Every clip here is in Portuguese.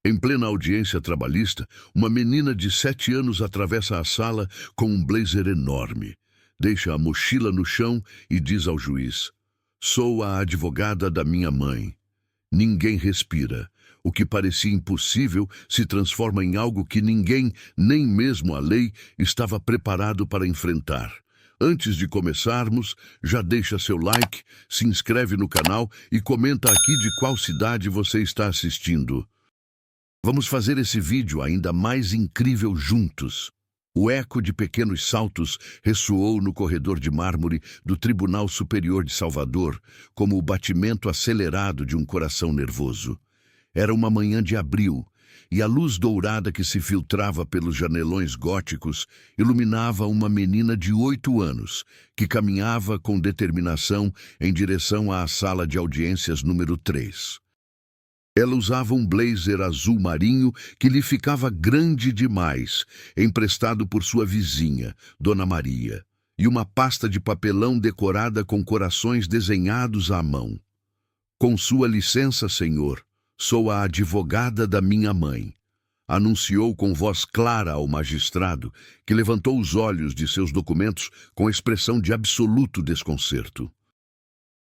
Em plena audiência trabalhista, uma menina de 7 anos atravessa a sala com um blazer enorme. Deixa a mochila no chão e diz ao juiz: "Sou a advogada da minha mãe." Ninguém respira. O que parecia impossível se transforma em algo que ninguém, nem mesmo a lei, estava preparado para enfrentar. Antes de começarmos, já deixa seu like, se inscreve no canal e comenta aqui de qual cidade você está assistindo. Vamos fazer esse vídeo ainda mais incrível juntos. O eco de pequenos saltos ressoou no corredor de mármore do Tribunal Superior de Salvador, como o batimento acelerado de um coração nervoso. Era uma manhã de abril, e a luz dourada que se filtrava pelos janelões góticos iluminava uma menina de 8 anos, que caminhava com determinação em direção à sala de audiências número 3. Ela usava um blazer azul marinho que lhe ficava grande demais, emprestado por sua vizinha, Dona Maria, e uma pasta de papelão decorada com corações desenhados à mão. "Com sua licença, senhor, sou a advogada da minha mãe", anunciou com voz clara ao magistrado, que levantou os olhos de seus documentos com expressão de absoluto desconcerto.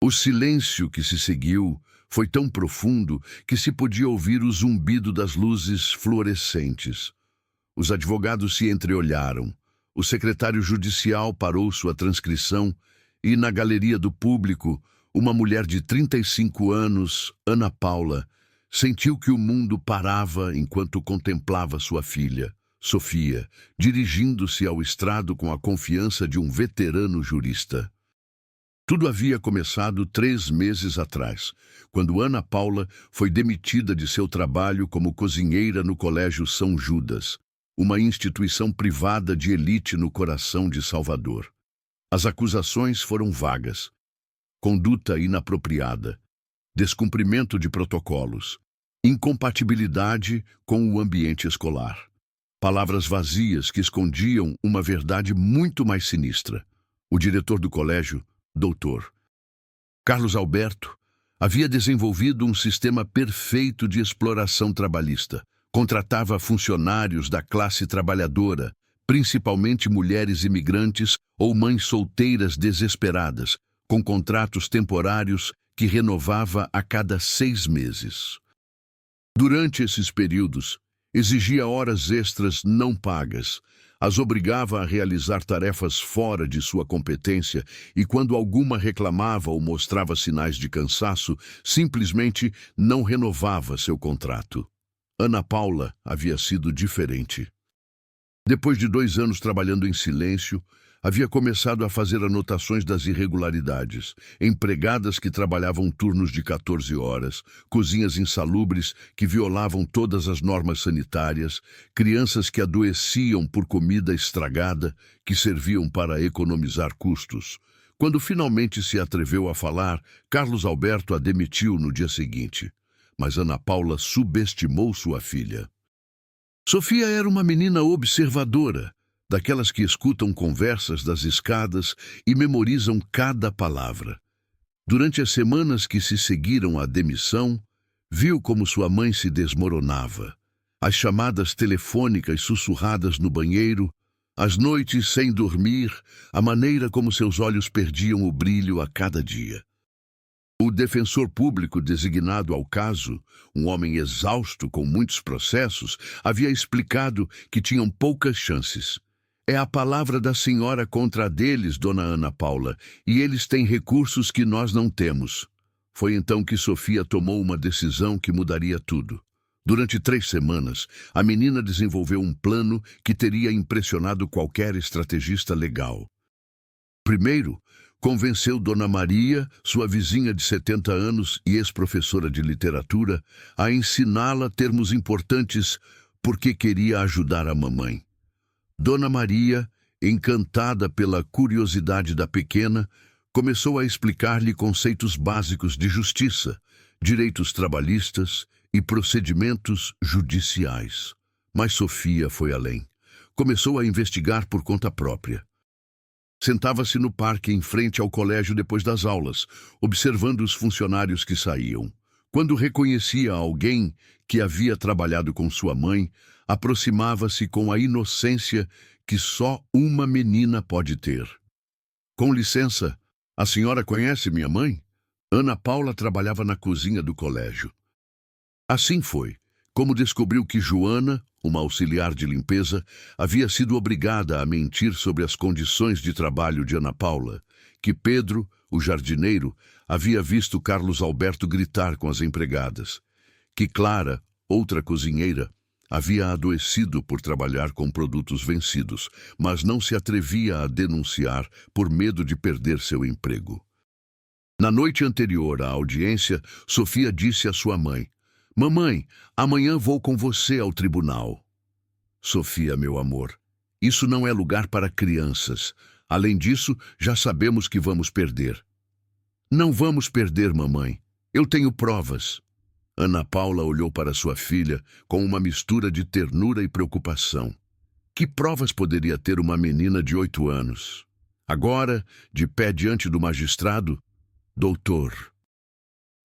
O silêncio que se seguiu foi tão profundo que se podia ouvir o zumbido das luzes fluorescentes. Os advogados se entreolharam. O secretário judicial parou sua transcrição e, na galeria do público, uma mulher de 35 anos, Ana Paula, sentiu que o mundo parava enquanto contemplava sua filha, Sofia, dirigindo-se ao estrado com a confiança de um veterano jurista. Tudo havia começado 3 meses atrás, quando Ana Paula foi demitida de seu trabalho como cozinheira no Colégio São Judas, uma instituição privada de elite no coração de Salvador. As acusações foram vagas: conduta inapropriada, descumprimento de protocolos, incompatibilidade com o ambiente escolar. Palavras vazias que escondiam uma verdade muito mais sinistra. O diretor do colégio, Dr. Carlos Alberto, havia desenvolvido um sistema perfeito de exploração trabalhista. Contratava funcionários da classe trabalhadora, principalmente mulheres imigrantes ou mães solteiras desesperadas, com contratos temporários que renovava a cada 6 meses. Durante esses períodos, exigia horas extras não pagas, as obrigava a realizar tarefas fora de sua competência e, quando alguma reclamava ou mostrava sinais de cansaço, simplesmente não renovava seu contrato. Ana Paula havia sido diferente. Depois de 2 anos trabalhando em silêncio, havia começado a fazer anotações das irregularidades: empregadas que trabalhavam turnos de 14 horas, cozinhas insalubres que violavam todas as normas sanitárias, crianças que adoeciam por comida estragada, que serviam para economizar custos. Quando finalmente se atreveu a falar, Carlos Alberto a demitiu no dia seguinte. Mas Ana Paula subestimou sua filha. Sofia era uma menina observadora, daquelas que escutam conversas das escadas e memorizam cada palavra. Durante as semanas que se seguiram à demissão, viu como sua mãe se desmoronava. As chamadas telefônicas sussurradas no banheiro, as noites sem dormir, a maneira como seus olhos perdiam o brilho a cada dia. O defensor público designado ao caso, um homem exausto com muitos processos, havia explicado que tinham poucas chances. "É a palavra da senhora contra a deles, dona Ana Paula, e eles têm recursos que nós não temos." Foi então que Sofia tomou uma decisão que mudaria tudo. Durante 3 semanas, a menina desenvolveu um plano que teria impressionado qualquer estrategista legal. Primeiro, convenceu Dona Maria, sua vizinha de 70 anos e ex-professora de literatura, a ensiná-la termos importantes porque queria ajudar a mamãe. Dona Maria, encantada pela curiosidade da pequena, começou a explicar-lhe conceitos básicos de justiça, direitos trabalhistas e procedimentos judiciais. Mas Sofia foi além. Começou a investigar por conta própria. Sentava-se no parque em frente ao colégio depois das aulas, observando os funcionários que saíam. Quando reconhecia alguém que havia trabalhado com sua mãe, aproximava-se com a inocência que só uma menina pode ter. Com licença, a senhora conhece minha mãe? Ana Paula trabalhava na cozinha do colégio. Assim foi, como descobriu que Joana, uma auxiliar de limpeza, havia sido obrigada a mentir sobre as condições de trabalho de Ana Paula, que Pedro, o jardineiro, havia visto Carlos Alberto gritar com as empregadas, que Clara, outra cozinheira, havia adoecido por trabalhar com produtos vencidos, mas não se atrevia a denunciar por medo de perder seu emprego. Na noite anterior à audiência, Sofia disse à sua mãe: "Mamãe, amanhã vou com você ao tribunal." "Sofia, meu amor, isso não é lugar para crianças. Além disso, já sabemos que vamos perder." "Não vamos perder, mamãe. Eu tenho provas." Ana Paula olhou para sua filha com uma mistura de ternura e preocupação. Que provas poderia ter uma menina de 8 anos? Agora, de pé diante do magistrado, doutor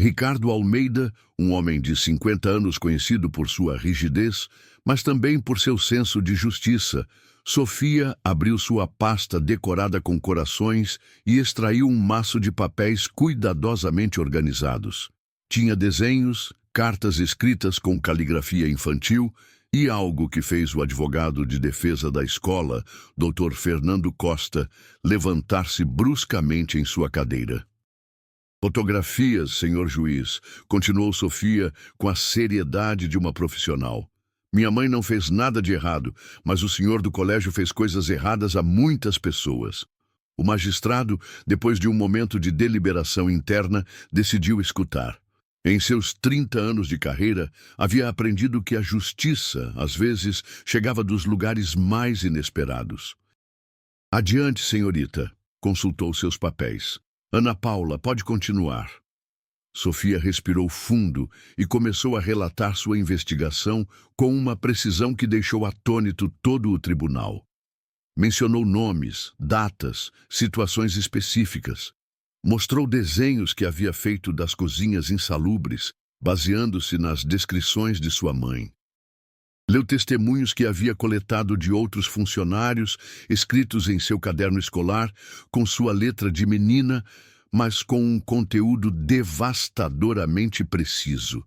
Ricardo Almeida, um homem de 50 anos conhecido por sua rigidez, mas também por seu senso de justiça, Sofia abriu sua pasta decorada com corações e extraiu um maço de papéis cuidadosamente organizados. Tinha desenhos, cartas escritas com caligrafia infantil e algo que fez o advogado de defesa da escola, Dr. Fernando Costa, levantar-se bruscamente em sua cadeira. "Fotografias, senhor juiz", continuou Sofia com a seriedade de uma profissional. "Minha mãe não fez nada de errado, mas o senhor do colégio fez coisas erradas a muitas pessoas." O magistrado, depois de um momento de deliberação interna, decidiu escutar. Em seus 30 anos de carreira, havia aprendido que a justiça, às vezes, chegava dos lugares mais inesperados. "Adiante, senhorita", consultou seus papéis. "Ana Paula, pode continuar." Sofia respirou fundo e começou a relatar sua investigação com uma precisão que deixou atônito todo o tribunal. Mencionou nomes, datas, situações específicas. Mostrou desenhos que havia feito das cozinhas insalubres, baseando-se nas descrições de sua mãe. Leu testemunhos que havia coletado de outros funcionários, escritos em seu caderno escolar, com sua letra de menina, mas com um conteúdo devastadoramente preciso.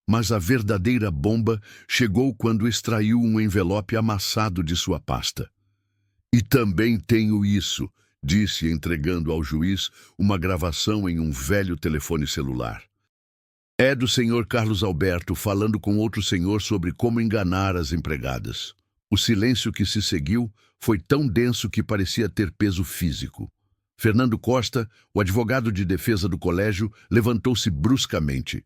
Mas a verdadeira bomba chegou quando extraiu um envelope amassado de sua pasta. "E também tenho isso", disse, entregando ao juiz uma gravação em um velho telefone celular. "É do senhor Carlos Alberto falando com outro senhor sobre como enganar as empregadas." O silêncio que se seguiu foi tão denso que parecia ter peso físico. Fernando Costa, o advogado de defesa do colégio, levantou-se bruscamente.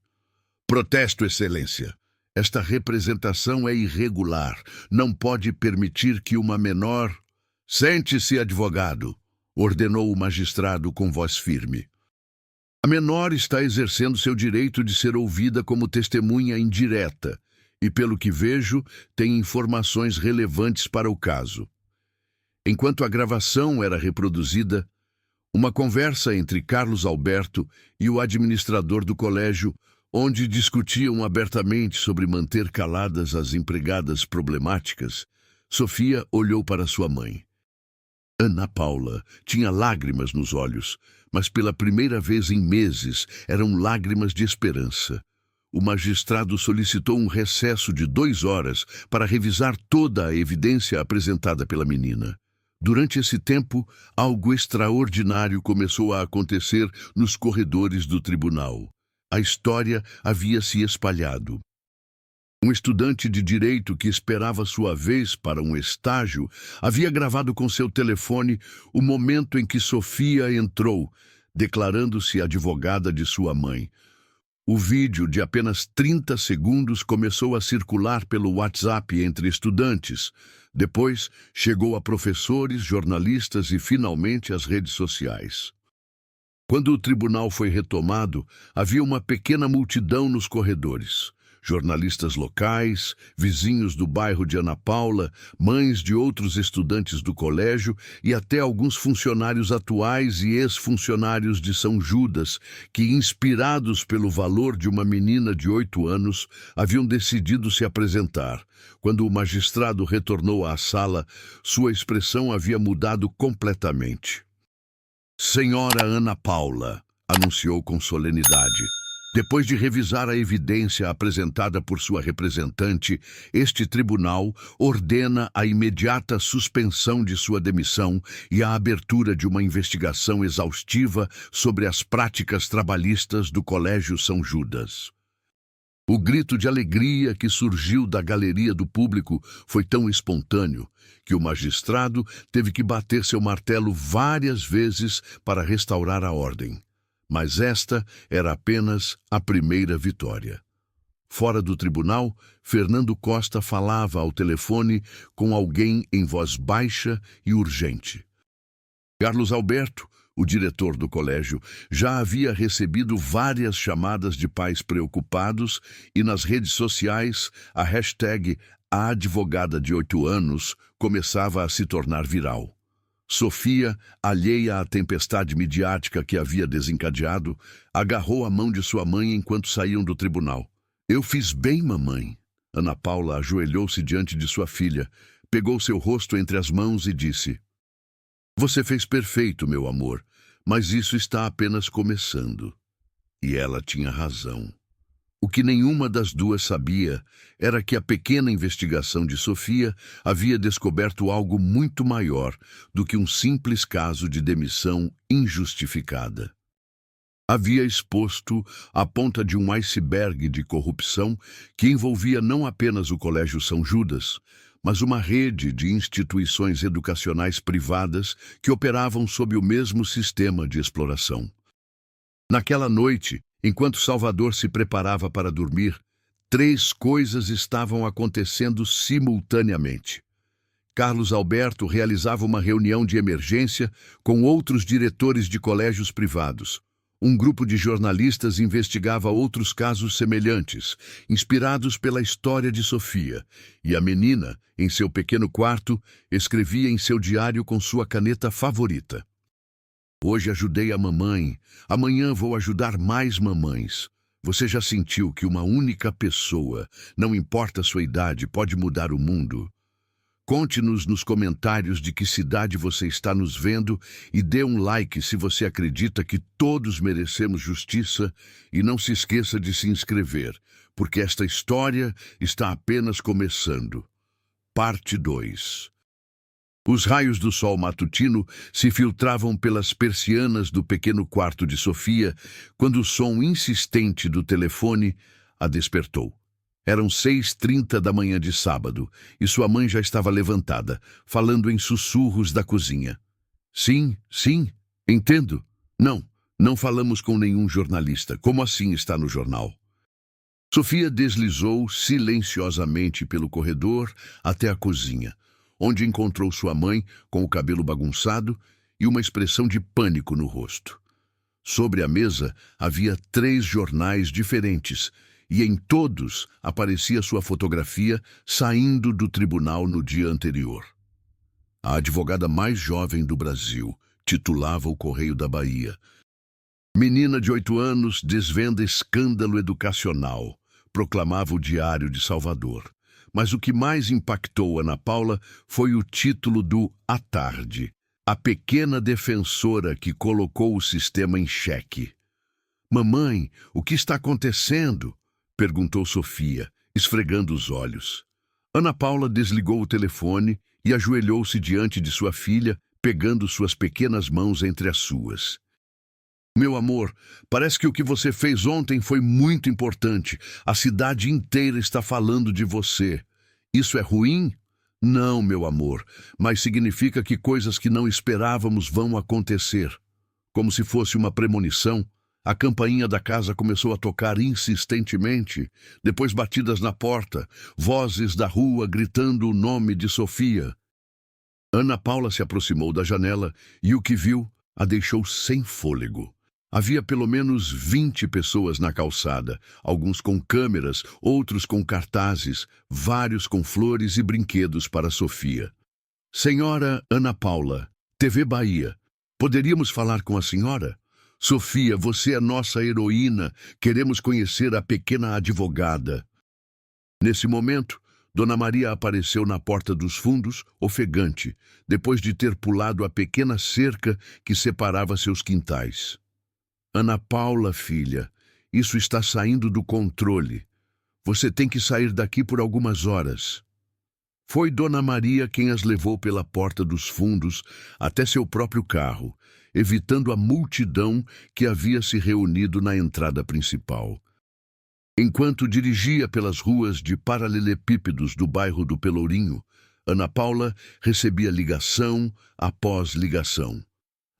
"Protesto, excelência. Esta representação é irregular. Não pode permitir que uma menor..." "Sente-se, advogado", ordenou o magistrado com voz firme. "A menor está exercendo seu direito de ser ouvida como testemunha indireta e, pelo que vejo, tem informações relevantes para o caso." Enquanto a gravação era reproduzida, uma conversa entre Carlos Alberto e o administrador do colégio, onde discutiam abertamente sobre manter caladas as empregadas problemáticas, Sofia olhou para sua mãe. Ana Paula tinha lágrimas nos olhos, mas pela primeira vez em meses eram lágrimas de esperança. O magistrado solicitou um recesso de 2 horas para revisar toda a evidência apresentada pela menina. Durante esse tempo, algo extraordinário começou a acontecer nos corredores do tribunal. A história havia se espalhado. Um estudante de direito que esperava sua vez para um estágio havia gravado com seu telefone o momento em que Sofia entrou, declarando-se advogada de sua mãe. O vídeo, de apenas 30 segundos, começou a circular pelo WhatsApp entre estudantes. Depois, chegou a professores, jornalistas e, finalmente, às redes sociais. Quando o tribunal foi retomado, havia uma pequena multidão nos corredores. jornalistas locais, vizinhos do bairro de Ana Paula, mães de outros estudantes do colégio e até alguns funcionários atuais e ex-funcionários de São Judas, que, inspirados pelo valor de uma menina de 8 anos, haviam decidido se apresentar. Quando o magistrado retornou à sala, sua expressão havia mudado completamente. "Senhora Ana Paula", anunciou com solenidade. "Depois de revisar a evidência apresentada por sua representante, este tribunal ordena a imediata suspensão de sua demissão e a abertura de uma investigação exaustiva sobre as práticas trabalhistas do Colégio São Judas." O grito de alegria que surgiu da galeria do público foi tão espontâneo que o magistrado teve que bater seu martelo várias vezes para restaurar a ordem. Mas esta era apenas a primeira vitória. Fora do tribunal, Fernando Costa falava ao telefone com alguém em voz baixa e urgente. Carlos Alberto, o diretor do colégio, já havia recebido várias chamadas de pais preocupados e nas redes sociais a hashtag "A advogada de 8 anos" começava a se tornar viral. Sofia, alheia à tempestade midiática que havia desencadeado, agarrou a mão de sua mãe enquanto saíam do tribunal. "Eu fiz bem, mamãe." Ana Paula ajoelhou-se diante de sua filha, pegou seu rosto entre as mãos e disse: "Você fez perfeito, meu amor, mas isso está apenas começando." E ela tinha razão. O que nenhuma das duas sabia era que a pequena investigação de Sofia havia descoberto algo muito maior do que um simples caso de demissão injustificada. Havia exposto a ponta de um iceberg de corrupção que envolvia não apenas o Colégio São Judas, mas uma rede de instituições educacionais privadas que operavam sob o mesmo sistema de exploração. Naquela noite, enquanto Salvador se preparava para dormir, 3 coisas estavam acontecendo simultaneamente. Carlos Alberto realizava uma reunião de emergência com outros diretores de colégios privados. Um grupo de jornalistas investigava outros casos semelhantes, inspirados pela história de Sofia, e a menina, em seu pequeno quarto, escrevia em seu diário com sua caneta favorita: "Hoje ajudei a mamãe, amanhã vou ajudar mais mamães. Você já sentiu que uma única pessoa, não importa a sua idade, pode mudar o mundo? Conte-nos nos comentários de que cidade você está nos vendo e dê um like se você acredita que todos merecemos justiça, e não se esqueça de se inscrever, porque esta história está apenas começando." Parte 2. Os raios do sol matutino se filtravam pelas persianas do pequeno quarto de Sofia quando o som insistente do telefone a despertou. Eram 6h30 da manhã de sábado e sua mãe já estava levantada, falando em sussurros da cozinha. Sim, entendo. Não falamos com nenhum jornalista. Como assim está no jornal?" Sofia deslizou silenciosamente pelo corredor até a cozinha, onde encontrou sua mãe com o cabelo bagunçado e uma expressão de pânico no rosto. Sobre a mesa havia 3 jornais diferentes, e em todos aparecia sua fotografia saindo do tribunal no dia anterior. A advogada mais jovem do Brasil, titulava o Correio da Bahia. "Menina de 8 anos desvenda escândalo educacional", proclamava o Diário de Salvador. Mas o que mais impactou Ana Paula foi o título do À Tarde: "A pequena defensora que colocou o sistema em xeque." "Mamãe, o que está acontecendo?" perguntou Sofia, esfregando os olhos. Ana Paula desligou o telefone e ajoelhou-se diante de sua filha, pegando suas pequenas mãos entre as suas. "Meu amor, parece que o que você fez ontem foi muito importante. A cidade inteira está falando de você. Isso é ruim?" "Não, meu amor, mas significa que coisas que não esperávamos vão acontecer." Como se fosse uma premonição, a campainha da casa começou a tocar insistentemente, depois batidas na porta, vozes da rua gritando o nome de Sofia. Ana Paula se aproximou da janela e o que viu a deixou sem fôlego. Havia pelo menos 20 pessoas na calçada, alguns com câmeras, outros com cartazes, vários com flores e brinquedos para Sofia. Senhora Ana Paula, TV Bahia, poderíamos falar com a senhora? Sofia, você é nossa heroína, queremos conhecer a pequena advogada. Nesse momento, Dona Maria apareceu na porta dos fundos, ofegante, depois de ter pulado a pequena cerca que separava seus quintais. Ana Paula, filha, isso está saindo do controle. Você tem que sair daqui por algumas horas. Foi Dona Maria quem as levou pela porta dos fundos até seu próprio carro, evitando a multidão que havia se reunido na entrada principal. Enquanto dirigia pelas ruas de paralelepípedos do bairro do Pelourinho, Ana Paula recebia ligação após ligação.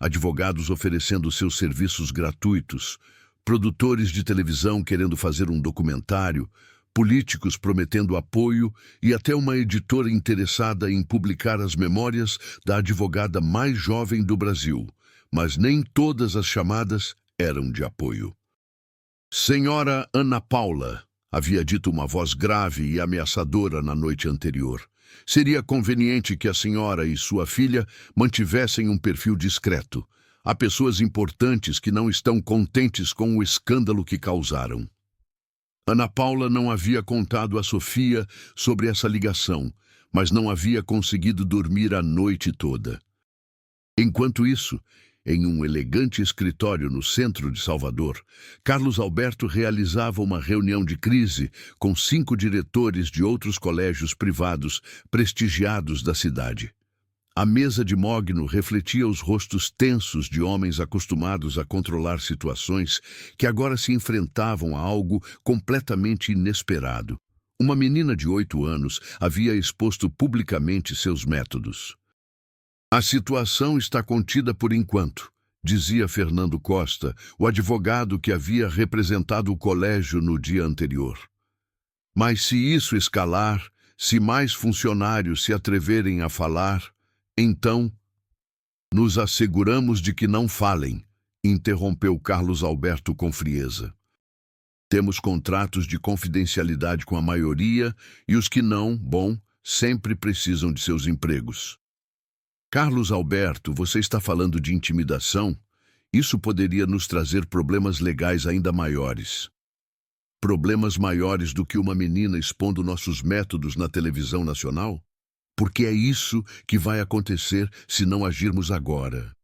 Advogados oferecendo seus serviços gratuitos, produtores de televisão querendo fazer um documentário, políticos prometendo apoio e até uma editora interessada em publicar as memórias da advogada mais jovem do Brasil. Mas nem todas as chamadas eram de apoio. Senhora Ana Paula, havia dito uma voz grave e ameaçadora na noite anterior. Seria conveniente que a senhora e sua filha mantivessem um perfil discreto. Há pessoas importantes que não estão contentes com o escândalo que causaram. Ana Paula não havia contado a Sofia sobre essa ligação, mas não havia conseguido dormir a noite toda. Enquanto isso, em um elegante escritório no centro de Salvador, Carlos Alberto realizava uma reunião de crise com 5 diretores de outros colégios privados prestigiados da cidade. A mesa de mogno refletia os rostos tensos de homens acostumados a controlar situações que agora se enfrentavam a algo completamente inesperado. Uma menina de 8 anos havia exposto publicamente seus métodos. A situação está contida por enquanto, dizia Fernando Costa, o advogado que havia representado o colégio no dia anterior. Mas se isso escalar, se mais funcionários se atreverem a falar, então, nos asseguramos de que não falem, interrompeu Carlos Alberto com frieza. Temos contratos de confidencialidade com a maioria e os que não, bom, sempre precisam de seus empregos. Carlos Alberto, você está falando de intimidação? Isso poderia nos trazer problemas legais ainda maiores. Problemas maiores do que uma menina expondo nossos métodos na televisão nacional? Porque é isso que vai acontecer se não agirmos agora.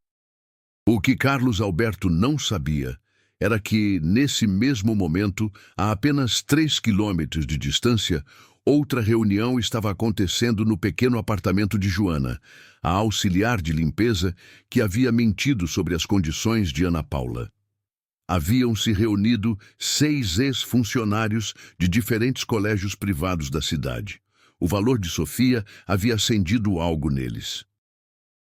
O que Carlos Alberto não sabia era que, nesse mesmo momento, a apenas 3 quilômetros de distância, outra reunião estava acontecendo no pequeno apartamento de Joana, a auxiliar de limpeza que havia mentido sobre as condições de Ana Paula. Haviam se reunido 6 ex-funcionários de diferentes colégios privados da cidade. O valor de Sofia havia acendido algo neles.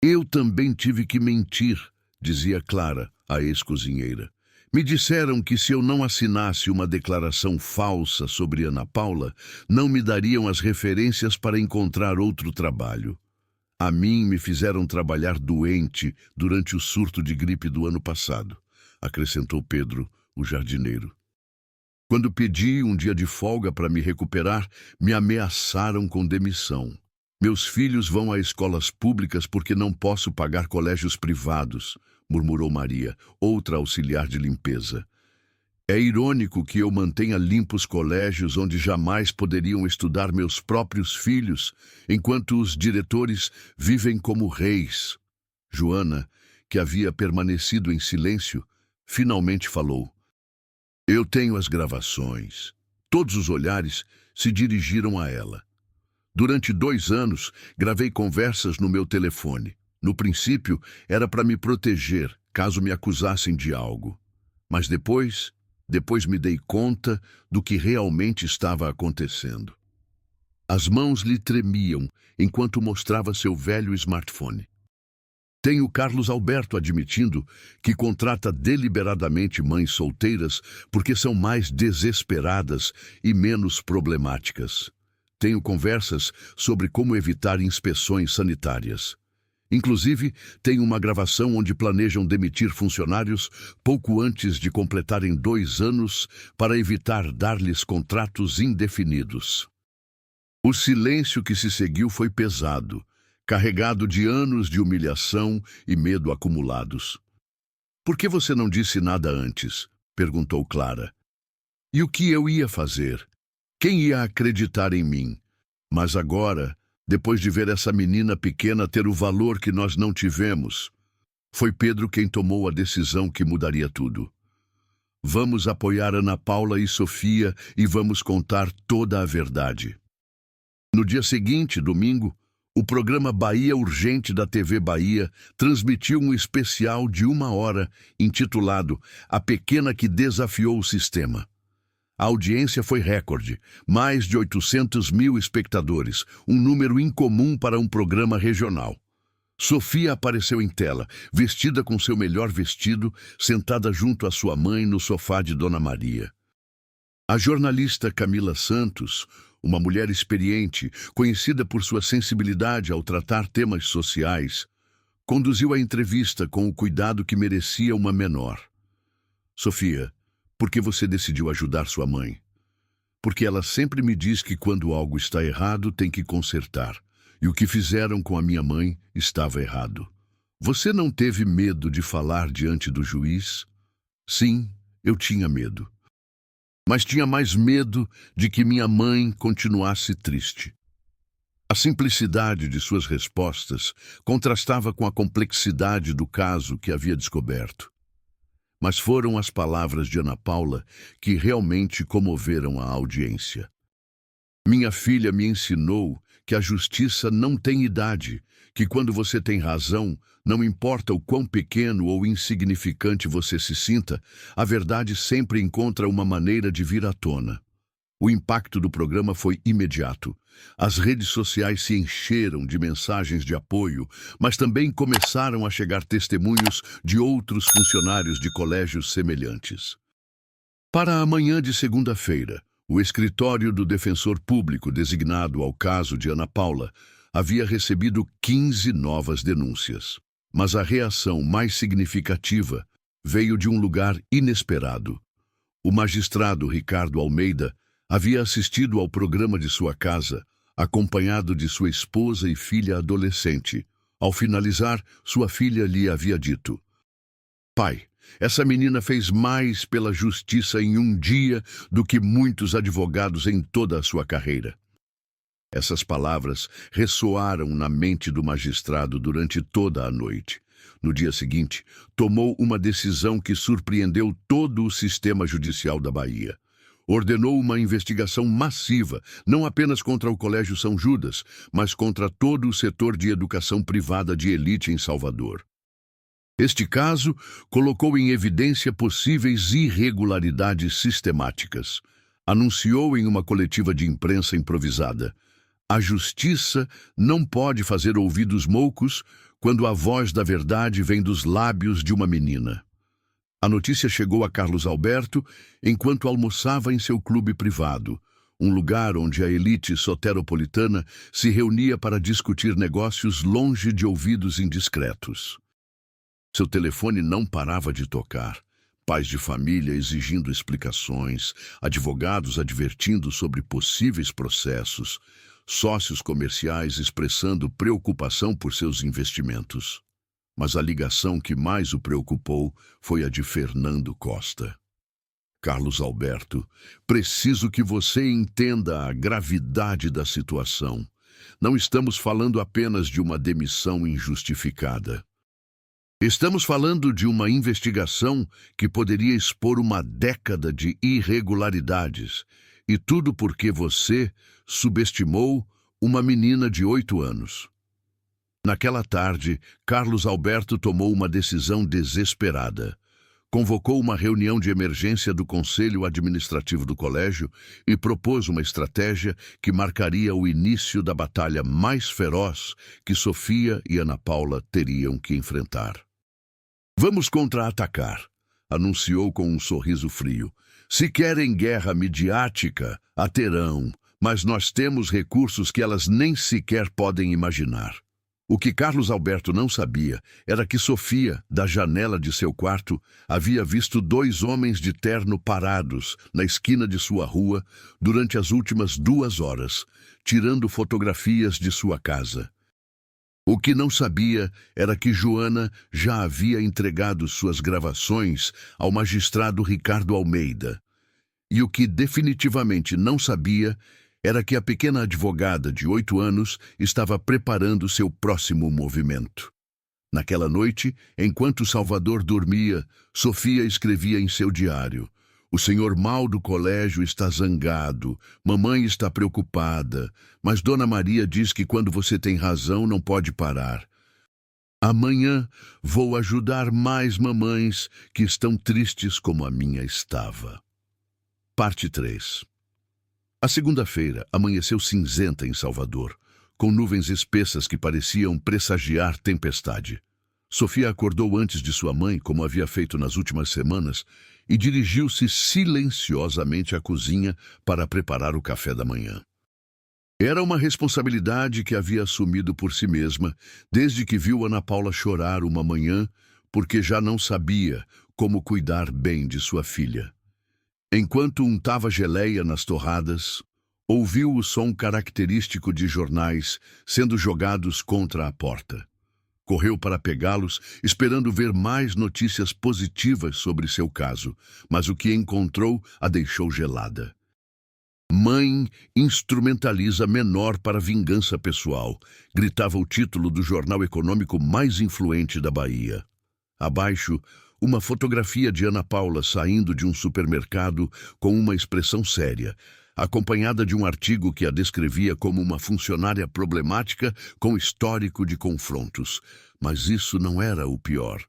Eu também tive que mentir, dizia Clara, a ex-cozinheira. Me disseram que se eu não assinasse uma declaração falsa sobre Ana Paula, não me dariam as referências para encontrar outro trabalho. A mim me fizeram trabalhar doente durante o surto de gripe do ano passado, acrescentou Pedro, o jardineiro. Quando pedi um dia de folga para me recuperar, me ameaçaram com demissão. Meus filhos vão a escolas públicas porque não posso pagar colégios privados, murmurou Maria, outra auxiliar de limpeza. É irônico que eu mantenha limpos colégios onde jamais poderiam estudar meus próprios filhos, enquanto os diretores vivem como reis. Joana, que havia permanecido em silêncio, finalmente falou. Eu tenho as gravações. Todos os olhares se dirigiram a ela. Durante 2 anos, gravei conversas no meu telefone. No princípio, era para me proteger, caso me acusassem de algo. Mas depois me dei conta do que realmente estava acontecendo. As mãos lhe tremiam enquanto mostrava seu velho smartphone. Tenho Carlos Alberto admitindo que contrata deliberadamente mães solteiras porque são mais desesperadas e menos problemáticas. Tenho conversas sobre como evitar inspeções sanitárias. Inclusive, tem uma gravação onde planejam demitir funcionários pouco antes de completarem 2 anos para evitar dar-lhes contratos indefinidos. O silêncio que se seguiu foi pesado, carregado de anos de humilhação e medo acumulados. "Por que você não disse nada antes?" perguntou Clara. "E o que eu ia fazer? Quem ia acreditar em mim? Mas agora, depois de ver essa menina pequena ter o valor que nós não tivemos, foi Pedro quem tomou a decisão que mudaria tudo. Vamos apoiar Ana Paula e Sofia e vamos contar toda a verdade." No dia seguinte, domingo, o programa Bahia Urgente da TV Bahia transmitiu um especial de 1 hora intitulado A Pequena que Desafiou o Sistema. A audiência foi recorde, mais de 800 mil espectadores, um número incomum para um programa regional. Sofia apareceu em tela, vestida com seu melhor vestido, sentada junto à sua mãe no sofá de Dona Maria. A jornalista Camila Santos, uma mulher experiente, conhecida por sua sensibilidade ao tratar temas sociais, conduziu a entrevista com o cuidado que merecia uma menor. "Sofia, por que você decidiu ajudar sua mãe?" "Porque ela sempre me diz que quando algo está errado tem que consertar. E o que fizeram com a minha mãe estava errado." "Você não teve medo de falar diante do juiz?" "Sim, eu tinha medo. Mas tinha mais medo de que minha mãe continuasse triste." A simplicidade de suas respostas contrastava com a complexidade do caso que havia descoberto. Mas foram as palavras de Ana Paula que realmente comoveram a audiência. "Minha filha me ensinou que a justiça não tem idade, que quando você tem razão, não importa o quão pequeno ou insignificante você se sinta, a verdade sempre encontra uma maneira de vir à tona." O impacto do programa foi imediato. As redes sociais se encheram de mensagens de apoio, mas também começaram a chegar testemunhos de outros funcionários de colégios semelhantes. Para a manhã de segunda-feira, o escritório do defensor público designado ao caso de Ana Paula havia recebido 15 novas denúncias. Mas a reação mais significativa veio de um lugar inesperado. O magistrado Ricardo Almeida havia assistido ao programa de sua casa, acompanhado de sua esposa e filha adolescente. Ao finalizar, sua filha lhe havia dito: "Pai, essa menina fez mais pela justiça em um dia do que muitos advogados em toda a sua carreira." Essas palavras ressoaram na mente do magistrado durante toda a noite. No dia seguinte, tomou uma decisão que surpreendeu todo o sistema judicial da Bahia. Ordenou uma investigação massiva, não apenas contra o Colégio São Judas, mas contra todo o setor de educação privada de elite em Salvador. Este caso colocou em evidência possíveis irregularidades sistemáticas. Anunciou em uma coletiva de imprensa improvisada: "A justiça não pode fazer ouvidos moucos quando a voz da verdade vem dos lábios de uma menina." A notícia chegou a Carlos Alberto enquanto almoçava em seu clube privado, um lugar onde a elite soteropolitana se reunia para discutir negócios longe de ouvidos indiscretos. Seu telefone não parava de tocar. Pais de família exigindo explicações, advogados advertindo sobre possíveis processos, sócios comerciais expressando preocupação por seus investimentos. Mas a ligação que mais o preocupou foi a de Fernando Costa. "Carlos Alberto, preciso que você entenda a gravidade da situação. Não estamos falando apenas de uma demissão injustificada. Estamos falando de uma investigação que poderia expor uma década de irregularidades, e tudo porque você subestimou uma menina de 8 anos. Naquela tarde, Carlos Alberto tomou uma decisão desesperada. Convocou uma reunião de emergência do Conselho Administrativo do Colégio e propôs uma estratégia que marcaria o início da batalha mais feroz que Sofia e Ana Paula teriam que enfrentar. "Vamos contra-atacar", anunciou com um sorriso frio. "Se querem guerra midiática, a terão, mas nós temos recursos que elas nem sequer podem imaginar." O que Carlos Alberto não sabia era que Sofia, da janela de seu quarto, havia visto dois homens de terno parados na esquina de sua rua durante as últimas 2 horas, tirando fotografias de sua casa. O que não sabia era que Joana já havia entregado suas gravações ao magistrado Ricardo Almeida. E o que definitivamente não sabia era que a pequena advogada de 8 anos estava preparando seu próximo movimento. Naquela noite, enquanto Salvador dormia, Sofia escrevia em seu diário: "O senhor Mal do colégio está zangado, mamãe está preocupada, mas Dona Maria diz que quando você tem razão não pode parar. Amanhã vou ajudar mais mamães que estão tristes como a minha estava." Parte 3. A segunda-feira amanheceu cinzenta em Salvador, com nuvens espessas que pareciam pressagiar tempestade. Sofia acordou antes de sua mãe, como havia feito nas últimas semanas, e dirigiu-se silenciosamente à cozinha para preparar o café da manhã. Era uma responsabilidade que havia assumido por si mesma desde que viu Ana Paula chorar uma manhã, porque já não sabia como cuidar bem de sua filha. Enquanto untava geleia nas torradas, ouviu o som característico de jornais sendo jogados contra a porta. Correu para pegá-los, esperando ver mais notícias positivas sobre seu caso, mas o que encontrou a deixou gelada. "Mãe instrumentaliza menor para vingança pessoal", gritava o título do jornal econômico mais influente da Bahia. Abaixo, uma fotografia de Ana Paula saindo de um supermercado com uma expressão séria, acompanhada de um artigo que a descrevia como uma funcionária problemática com histórico de confrontos. Mas isso não era o pior.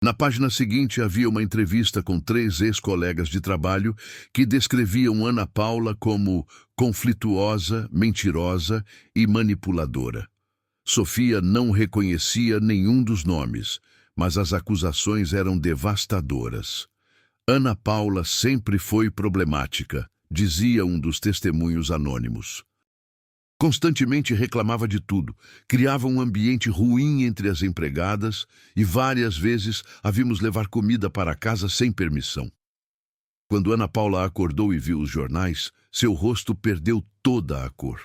Na página seguinte havia uma entrevista com 3 ex-colegas de trabalho que descreviam Ana Paula como conflituosa, mentirosa e manipuladora. Sofia não reconhecia nenhum dos nomes, mas as acusações eram devastadoras. "Ana Paula sempre foi problemática", dizia um dos testemunhos anônimos. Constantemente reclamava de tudo, criava um ambiente ruim entre as empregadas e várias vezes a vimos levar comida para casa sem permissão. Quando Ana Paula acordou e viu os jornais, seu rosto perdeu toda a cor.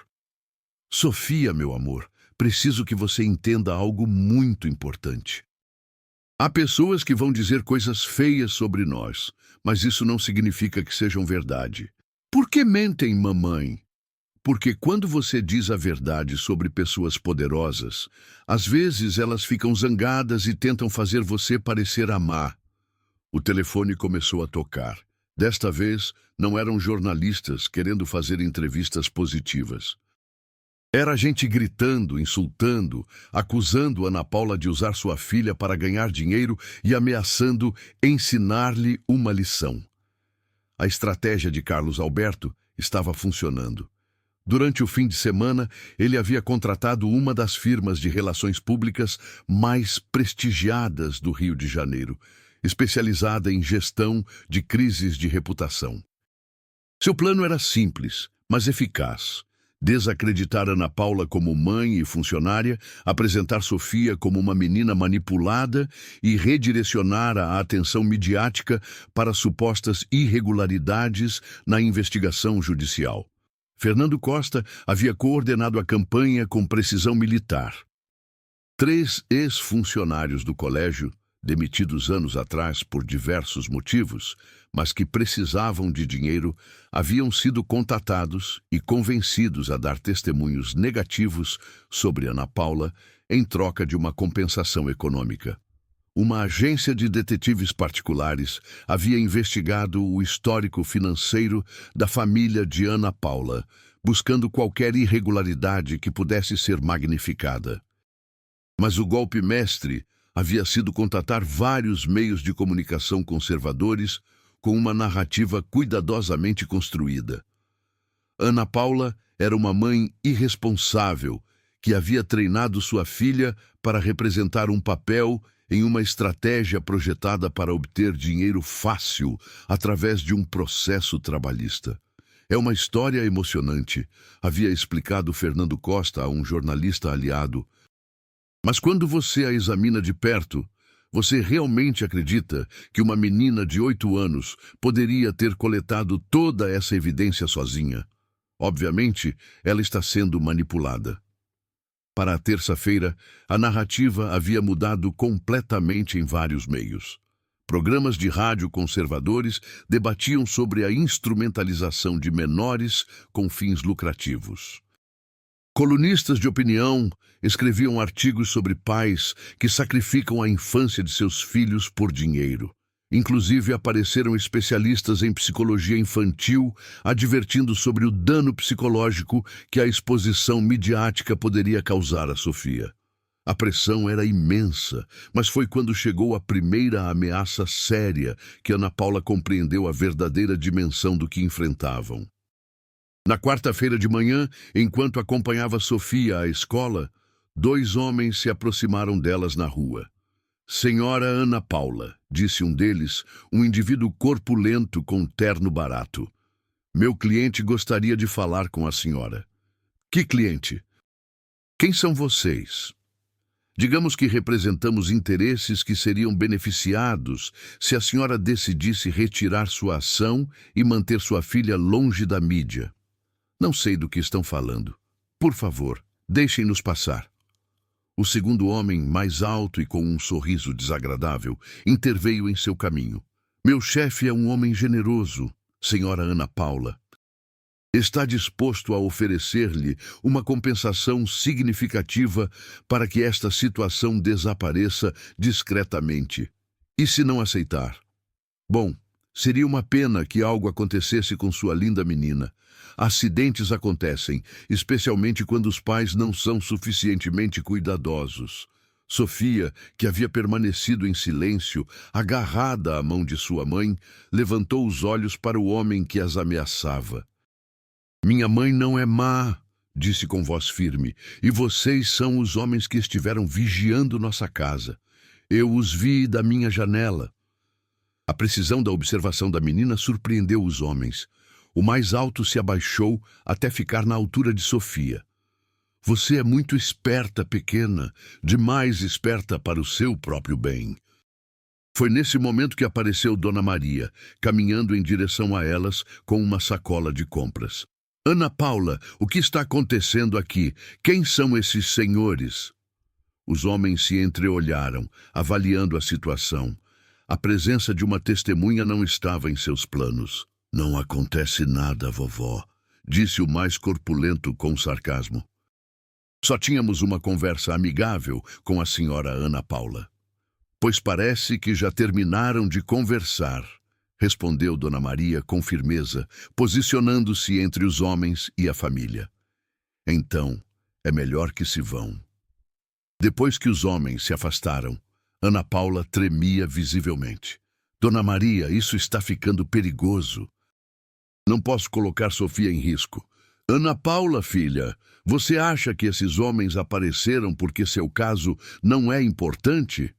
"Sofia, meu amor, preciso que você entenda algo muito importante. Há pessoas que vão dizer coisas feias sobre nós, mas isso não significa que sejam verdade. Por que mentem, mamãe? Porque quando você diz a verdade sobre pessoas poderosas, às vezes elas ficam zangadas e tentam fazer você parecer amar." O telefone começou a tocar. Desta vez, não eram jornalistas querendo fazer entrevistas positivas. Era gente gritando, insultando, acusando Ana Paula de usar sua filha para ganhar dinheiro e ameaçando ensinar-lhe uma lição. A estratégia de Carlos Alberto estava funcionando. Durante o fim de semana, ele havia contratado uma das firmas de relações públicas mais prestigiadas do Rio de Janeiro, especializada em gestão de crises de reputação. Seu plano era simples, mas eficaz: desacreditar Ana Paula como mãe e funcionária, apresentar Sofia como uma menina manipulada e redirecionar a atenção midiática para supostas irregularidades na investigação judicial. Fernando Costa havia coordenado a campanha com precisão militar. 3 ex-funcionários do colégio, demitidos anos atrás por diversos motivos, mas que precisavam de dinheiro, haviam sido contatados e convencidos a dar testemunhos negativos sobre Ana Paula em troca de uma compensação econômica. Uma agência de detetives particulares havia investigado o histórico financeiro da família de Ana Paula, buscando qualquer irregularidade que pudesse ser magnificada. Mas o golpe mestre havia sido contatar vários meios de comunicação conservadores com uma narrativa cuidadosamente construída. Ana Paula era uma mãe irresponsável que havia treinado sua filha para representar um papel em uma estratégia projetada para obter dinheiro fácil através de um processo trabalhista. "É uma história emocionante", havia explicado Fernando Costa a um jornalista aliado, Mas quando você a examina de perto, você realmente acredita que uma menina de 8 anos poderia ter coletado toda essa evidência sozinha? Obviamente, ela está sendo manipulada. Para a terça-feira, a narrativa havia mudado completamente em vários meios. Programas de rádio conservadores debatiam sobre a instrumentalização de menores com fins lucrativos. Colunistas de opinião escreviam artigos sobre pais que sacrificam a infância de seus filhos por dinheiro. Inclusive, apareceram especialistas em psicologia infantil advertindo sobre o dano psicológico que a exposição midiática poderia causar a Sofia. A pressão era imensa, mas foi quando chegou a primeira ameaça séria que Ana Paula compreendeu a verdadeira dimensão do que enfrentavam. Na quarta-feira de manhã, enquanto acompanhava Sofia à escola, 2 homens se aproximaram delas na rua. "Senhora Ana Paula", disse um deles, um indivíduo corpulento com terno barato. "Meu cliente gostaria de falar com a senhora." "Que cliente?" "Quem são vocês?" "Digamos que representamos interesses que seriam beneficiados se a senhora decidisse retirar sua ação e manter sua filha longe da mídia." "Não sei do que estão falando. Por favor, deixem-nos passar." O segundo homem, mais alto e com um sorriso desagradável, interveio em seu caminho. "Meu chefe é um homem generoso, senhora Ana Paula. Está disposto a oferecer-lhe uma compensação significativa para que esta situação desapareça discretamente. E se não aceitar? Bom, seria uma pena que algo acontecesse com sua linda menina. Acidentes acontecem, especialmente quando os pais não são suficientemente cuidadosos." Sofia, que havia permanecido em silêncio, agarrada à mão de sua mãe, levantou os olhos para o homem que as ameaçava. "Minha mãe não é má", disse com voz firme, "e vocês são os homens que estiveram vigiando nossa casa. Eu os vi da minha janela." A precisão da observação da menina surpreendeu os homens. O mais alto se abaixou até ficar na altura de Sofia. "Você é muito esperta, pequena, demais esperta para o seu próprio bem." Foi nesse momento que apareceu Dona Maria, caminhando em direção a elas com uma sacola de compras. "Ana Paula, o que está acontecendo aqui? Quem são esses senhores?" Os homens se entreolharam, avaliando a situação. A presença de uma testemunha não estava em seus planos. "Não acontece nada, vovó", disse o mais corpulento com sarcasmo. "Só tínhamos uma conversa amigável com a senhora Ana Paula." "Pois parece que já terminaram de conversar", respondeu Dona Maria com firmeza, posicionando-se entre os homens e a família. "Então, é melhor que se vão." Depois que os homens se afastaram, Ana Paula tremia visivelmente. "Dona Maria, isso está ficando perigoso. Não posso colocar Sofia em risco." "Ana Paula, filha, você acha que esses homens apareceram porque seu caso não é importante?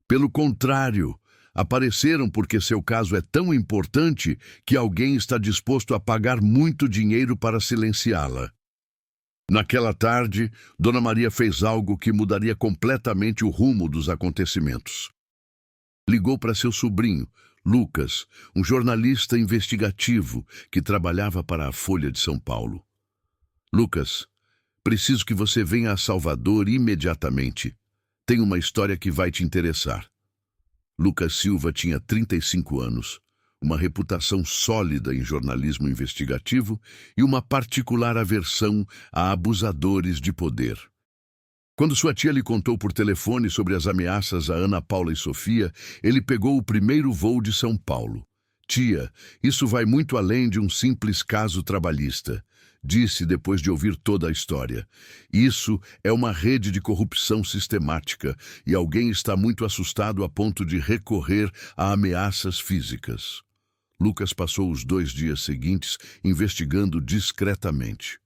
Pelo contrário, apareceram porque seu caso é tão importante que alguém está disposto a pagar muito dinheiro para silenciá-la." Naquela tarde, Dona Maria fez algo que mudaria completamente o rumo dos acontecimentos. Ligou para seu sobrinho, Lucas, um jornalista investigativo que trabalhava para a Folha de São Paulo. "Lucas, preciso que você venha a Salvador imediatamente. Tem uma história que vai te interessar." Lucas Silva tinha 35 anos, uma reputação sólida em jornalismo investigativo e uma particular aversão a abusadores de poder. Quando sua tia lhe contou por telefone sobre as ameaças a Ana Paula e Sofia, ele pegou o primeiro voo de São Paulo. "Tia, isso vai muito além de um simples caso trabalhista", disse depois de ouvir toda a história. "Isso é uma rede de corrupção sistemática e alguém está muito assustado a ponto de recorrer a ameaças físicas." Lucas passou os 2 dias seguintes investigando discretamente.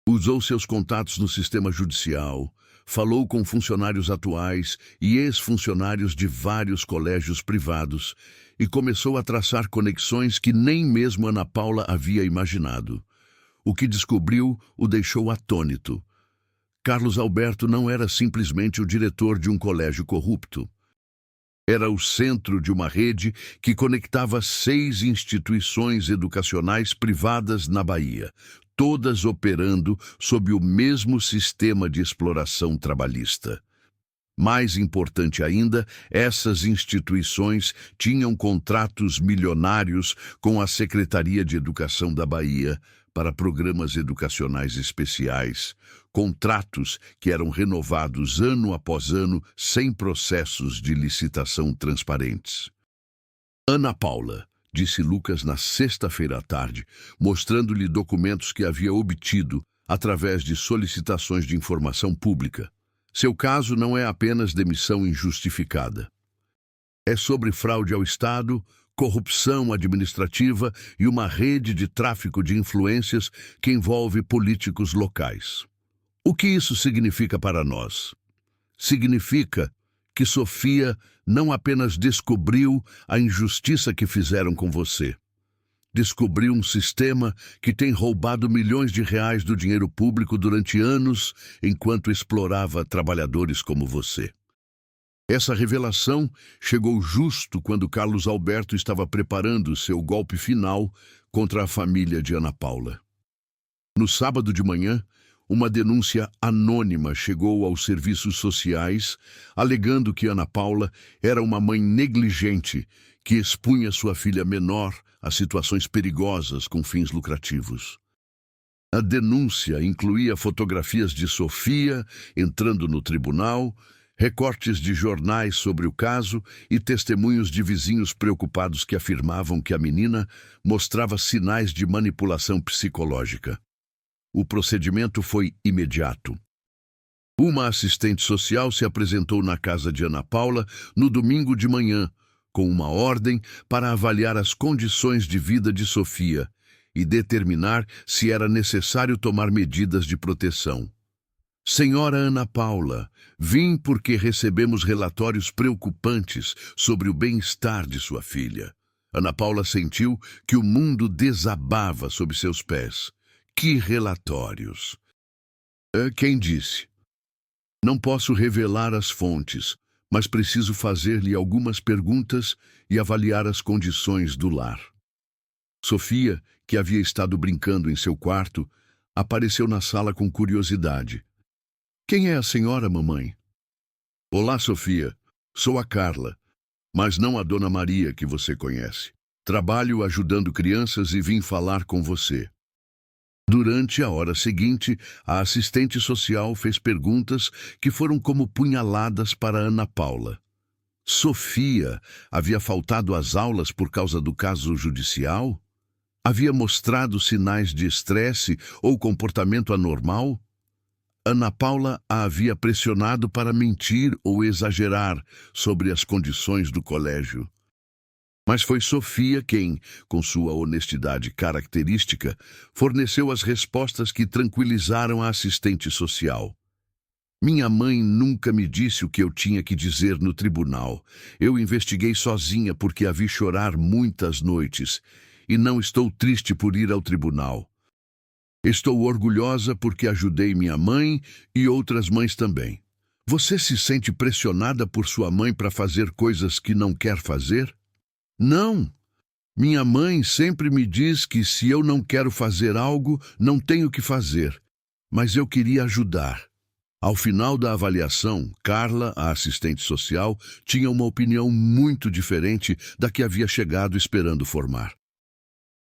Usou seus contatos no sistema judicial, falou com funcionários atuais e ex-funcionários de vários colégios privados e começou a traçar conexões que nem mesmo Ana Paula havia imaginado. O que descobriu o deixou atônito. Carlos Alberto não era simplesmente o diretor de um colégio corrupto. Era o centro de uma rede que conectava 6 instituições educacionais privadas na Bahia, todas operando sob o mesmo sistema de exploração trabalhista. Mais importante ainda, essas instituições tinham contratos milionários com a Secretaria de Educação da Bahia para programas educacionais especiais, contratos que eram renovados ano após ano sem processos de licitação transparentes. Ana Paula, disse Lucas na sexta-feira à tarde, mostrando-lhe documentos que havia obtido através de solicitações de informação pública. Seu caso não é apenas demissão injustificada. É sobre fraude ao Estado, corrupção administrativa e uma rede de tráfico de influências que envolve políticos locais. O que isso significa para nós? Significa que Sofia não apenas descobriu a injustiça que fizeram com você. Descobriu um sistema que tem roubado milhões de reais do dinheiro público durante anos enquanto explorava trabalhadores como você. Essa revelação chegou justo quando Carlos Alberto estava preparando seu golpe final contra a família de Ana Paula. No sábado de manhã, uma denúncia anônima chegou aos serviços sociais, alegando que Ana Paula era uma mãe negligente que expunha sua filha menor a situações perigosas com fins lucrativos. A denúncia incluía fotografias de Sofia entrando no tribunal, recortes de jornais sobre o caso e testemunhos de vizinhos preocupados que afirmavam que a menina mostrava sinais de manipulação psicológica. O procedimento foi imediato. Uma assistente social se apresentou na casa de Ana Paula no domingo de manhã, com uma ordem para avaliar as condições de vida de Sofia e determinar se era necessário tomar medidas de proteção. Senhora Ana Paula, vim porque recebemos relatórios preocupantes sobre o bem-estar de sua filha. Ana Paula sentiu que o mundo desabava sob seus pés. Que relatórios? Quem disse? Não posso revelar as fontes, mas preciso fazer-lhe algumas perguntas e avaliar as condições do lar. Sofia, que havia estado brincando em seu quarto, apareceu na sala com curiosidade. Quem é a senhora, mamãe? Olá, Sofia. Sou a Carla, mas não a Dona Maria que você conhece. Trabalho ajudando crianças e vim falar com você. Durante a hora seguinte, a assistente social fez perguntas que foram como punhaladas para Ana Paula. Sofia havia faltado às aulas por causa do caso judicial? Havia mostrado sinais de estresse ou comportamento anormal? Ana Paula a havia pressionado para mentir ou exagerar sobre as condições do colégio. Mas foi Sofia quem, com sua honestidade característica, forneceu as respostas que tranquilizaram a assistente social. Minha mãe nunca me disse o que eu tinha que dizer no tribunal. Eu investiguei sozinha porque a vi chorar muitas noites, e não estou triste por ir ao tribunal. Estou orgulhosa porque ajudei minha mãe e outras mães também. Você se sente pressionada por sua mãe para fazer coisas que não quer fazer? Não. Minha mãe sempre me diz que se eu não quero fazer algo, não tenho que fazer. Mas eu queria ajudar. Ao final da avaliação, Carla, a assistente social, tinha uma opinião muito diferente da que havia chegado esperando formar.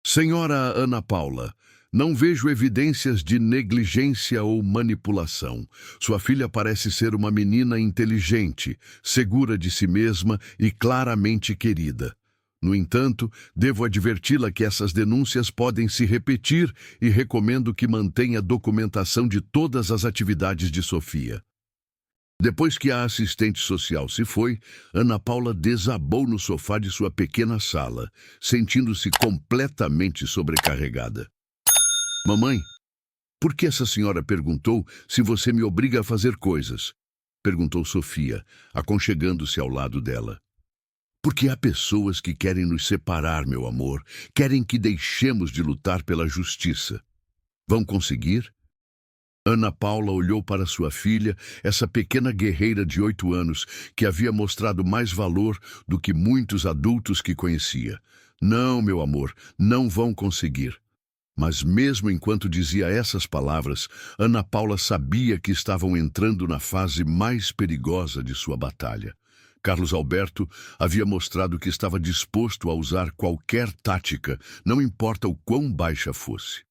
Senhora Ana Paula, não vejo evidências de negligência ou manipulação. Sua filha parece ser uma menina inteligente, segura de si mesma e claramente querida. No entanto, devo adverti-la que essas denúncias podem se repetir e recomendo que mantenha documentação de todas as atividades de Sofia. Depois que a assistente social se foi, Ana Paula desabou no sofá de sua pequena sala, sentindo-se completamente sobrecarregada. Mamãe, por que essa senhora perguntou se você me obriga a fazer coisas? Perguntou Sofia, aconchegando-se ao lado dela. Porque há pessoas que querem nos separar, meu amor, querem que deixemos de lutar pela justiça. Vão conseguir? Ana Paula olhou para sua filha, essa pequena guerreira de 8 anos, que havia mostrado mais valor do que muitos adultos que conhecia. Não, meu amor, não vão conseguir. Mas mesmo enquanto dizia essas palavras, Ana Paula sabia que estavam entrando na fase mais perigosa de sua batalha. Carlos Alberto havia mostrado que estava disposto a usar qualquer tática, não importa o quão baixa fosse.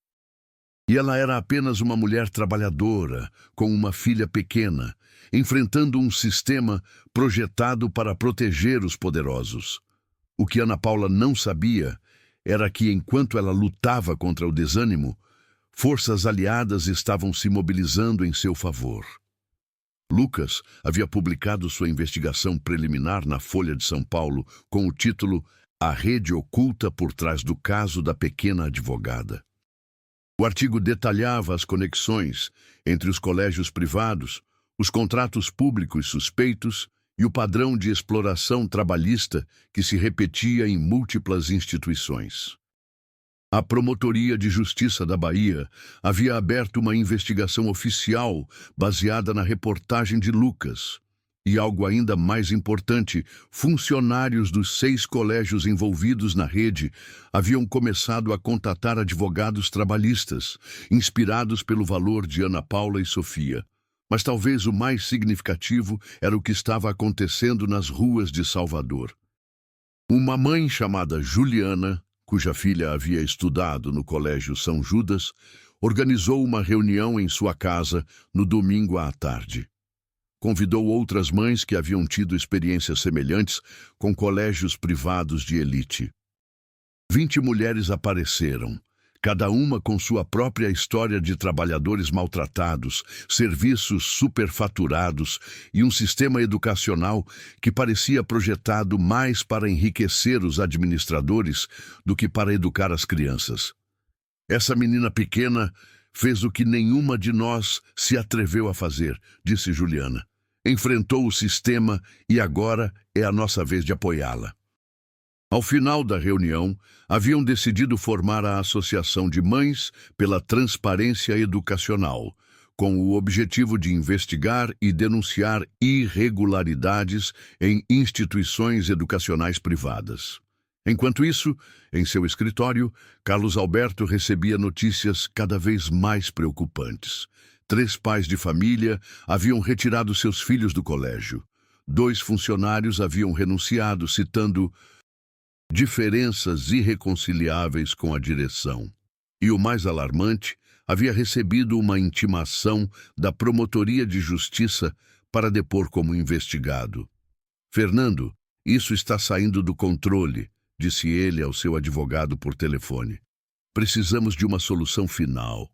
E ela era apenas uma mulher trabalhadora, com uma filha pequena, enfrentando um sistema projetado para proteger os poderosos. O que Ana Paula não sabia era que, enquanto ela lutava contra o desânimo, forças aliadas estavam se mobilizando em seu favor. Lucas havia publicado sua investigação preliminar na Folha de São Paulo com o título A Rede Oculta por Trás do Caso da Pequena Advogada. O artigo detalhava as conexões entre os colégios privados, os contratos públicos suspeitos e o padrão de exploração trabalhista que se repetia em múltiplas instituições. A Promotoria de Justiça da Bahia havia aberto uma investigação oficial baseada na reportagem de Lucas. E algo ainda mais importante, funcionários dos 6 colégios envolvidos na rede haviam começado a contatar advogados trabalhistas, inspirados pelo valor de Ana Paula e Sofia. Mas talvez o mais significativo era o que estava acontecendo nas ruas de Salvador. Uma mãe chamada Juliana, cuja filha havia estudado no Colégio São Judas, organizou uma reunião em sua casa no domingo à tarde. Convidou outras mães que haviam tido experiências semelhantes com colégios privados de elite. 20 mulheres apareceram, cada uma com sua própria história de trabalhadores maltratados, serviços superfaturados e um sistema educacional que parecia projetado mais para enriquecer os administradores do que para educar as crianças. Essa menina pequena fez o que nenhuma de nós se atreveu a fazer, disse Juliana. Enfrentou o sistema e agora é a nossa vez de apoiá-la. Ao final da reunião, haviam decidido formar a Associação de Mães pela Transparência Educacional, com o objetivo de investigar e denunciar irregularidades em instituições educacionais privadas. Enquanto isso, em seu escritório, Carlos Alberto recebia notícias cada vez mais preocupantes. 3 pais de família haviam retirado seus filhos do colégio. 2 funcionários haviam renunciado, citando diferenças irreconciliáveis com a direção. E o mais alarmante, havia recebido uma intimação da Promotoria de Justiça para depor como investigado. Fernando, isso está saindo do controle, disse ele ao seu advogado por telefone. Precisamos de uma solução final.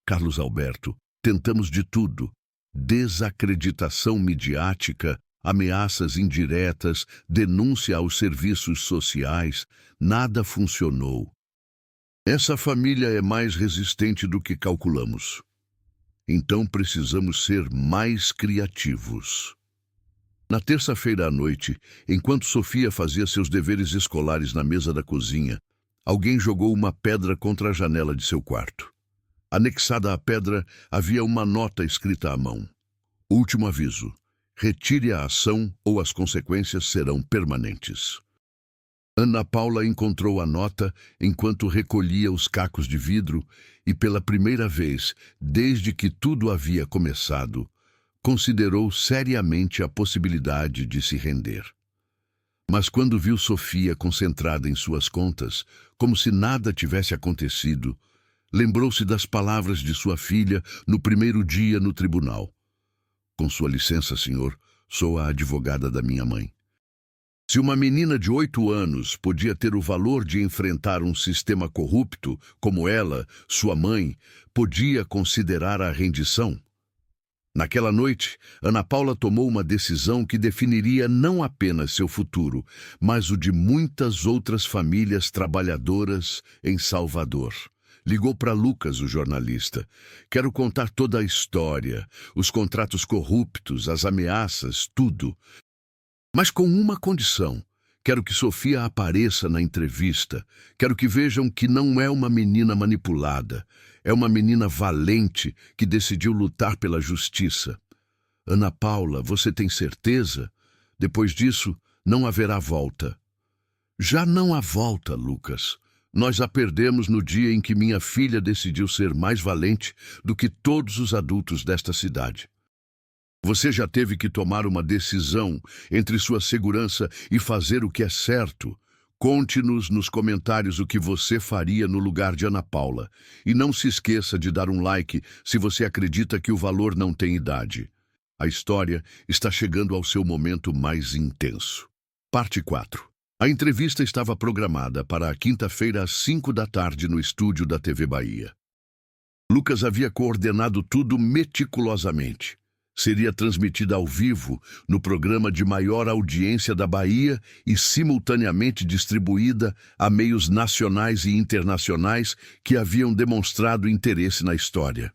Carlos Alberto, tentamos de tudo. Desacreditação midiática, ameaças indiretas, denúncia aos serviços sociais, nada funcionou. Essa família é mais resistente do que calculamos. Então precisamos ser mais criativos. Na terça-feira à noite, enquanto Sofia fazia seus deveres escolares na mesa da cozinha, alguém jogou uma pedra contra a janela de seu quarto. Anexada à pedra havia uma nota escrita à mão. Último aviso. Retire a ação ou as consequências serão permanentes. Ana Paula encontrou a nota enquanto recolhia os cacos de vidro e, pela primeira vez, desde que tudo havia começado, considerou seriamente a possibilidade de se render. Mas quando viu Sofia concentrada em suas contas, como se nada tivesse acontecido, lembrou-se das palavras de sua filha no primeiro dia no tribunal. Com sua licença, senhor, sou a advogada da minha mãe. Se uma menina de 8 anos podia ter o valor de enfrentar um sistema corrupto, como ela, sua mãe, podia considerar a rendição? Naquela noite, Ana Paula tomou uma decisão que definiria não apenas seu futuro, mas o de muitas outras famílias trabalhadoras em Salvador. Ligou para Lucas, o jornalista. Quero contar toda a história, os contratos corruptos, as ameaças, tudo. Mas com uma condição, Quero que Sofia apareça na entrevista. Quero que vejam que não é uma menina manipulada. É uma menina valente que decidiu lutar pela justiça. Ana Paula, você tem certeza? Depois disso, não haverá volta. Já não há volta, Lucas. Nós a perdemos no dia em que minha filha decidiu ser mais valente do que todos os adultos desta cidade. Você já teve que tomar uma decisão entre sua segurança e fazer o que é certo. Conte-nos nos comentários o que você faria no lugar de Ana Paula. E não se esqueça de dar um like se você acredita que o valor não tem idade. A história está chegando ao seu momento mais intenso. Parte 4. A entrevista estava programada para a quinta-feira às 5 da tarde no estúdio da TV Bahia. Lucas havia coordenado tudo meticulosamente. Seria transmitida ao vivo no programa de maior audiência da Bahia e simultaneamente distribuída a meios nacionais e internacionais que haviam demonstrado interesse na história.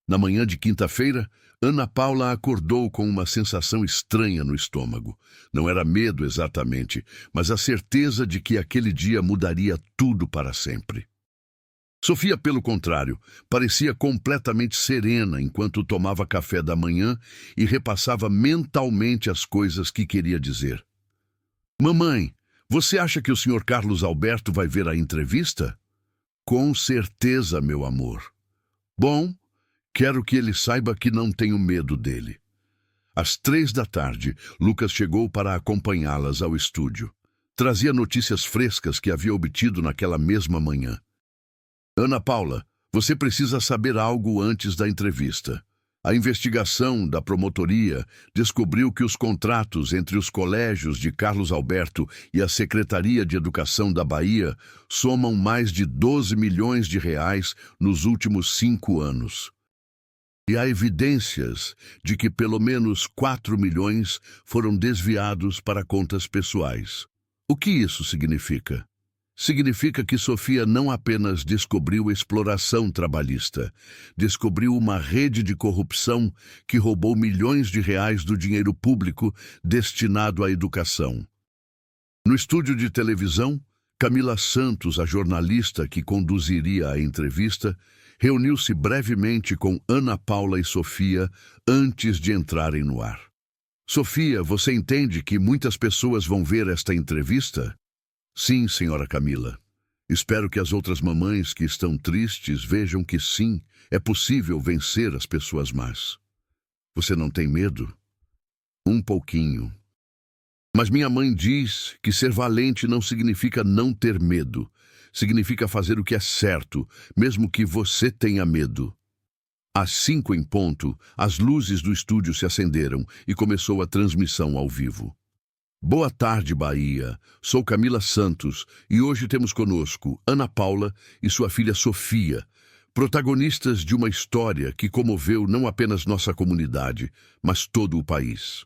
Na manhã de quinta-feira, Ana Paula acordou com uma sensação estranha no estômago. Não era medo exatamente, mas a certeza de que aquele dia mudaria tudo para sempre. Sofia, pelo contrário, parecia completamente serena enquanto tomava café da manhã e repassava mentalmente as coisas que queria dizer. Mamãe, você acha que o Sr. Carlos Alberto vai ver a entrevista? Com certeza, meu amor. Bom, quero que ele saiba que não tenho medo dele. Às 3 da tarde, Lucas chegou para acompanhá-las ao estúdio. Trazia notícias frescas que havia obtido naquela mesma manhã. Ana Paula, você precisa saber algo antes da entrevista. A investigação da promotoria descobriu que os contratos entre os colégios de Carlos Alberto e a Secretaria de Educação da Bahia somam mais de 12 milhões de reais nos últimos 5 anos. E há evidências de que pelo menos 4 milhões foram desviados para contas pessoais. O que isso significa? Significa que Sofia não apenas descobriu exploração trabalhista, descobriu uma rede de corrupção que roubou milhões de reais do dinheiro público destinado à educação. No estúdio de televisão, Camila Santos, a jornalista que conduziria a entrevista, reuniu-se brevemente com Ana Paula e Sofia antes de entrarem no ar. Sofia, você entende que muitas pessoas vão ver esta entrevista? Sim, senhora Camila. Espero que as outras mamães que estão tristes vejam que sim, é possível vencer as pessoas más. Você não tem medo? Um pouquinho. Mas minha mãe diz que ser valente não significa não ter medo. Significa fazer o que é certo, mesmo que você tenha medo. Às 5 em ponto, as luzes do estúdio se acenderam e começou a transmissão ao vivo. Boa tarde, Bahia. Sou Camila Santos e hoje temos conosco Ana Paula e sua filha Sofia, protagonistas de uma história que comoveu não apenas nossa comunidade, mas todo o país.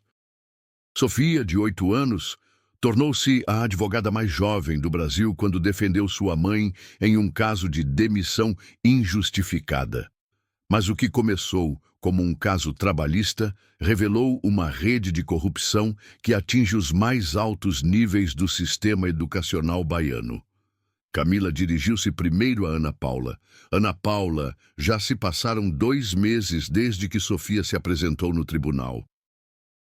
Sofia, de 8 anos, tornou-se a advogada mais jovem do Brasil quando defendeu sua mãe em um caso de demissão injustificada. Mas o que começou como um caso trabalhista revelou uma rede de corrupção que atinge os mais altos níveis do sistema educacional baiano. Camila dirigiu-se primeiro a Ana Paula. Ana Paula, já se passaram 2 meses desde que Sofia se apresentou no tribunal.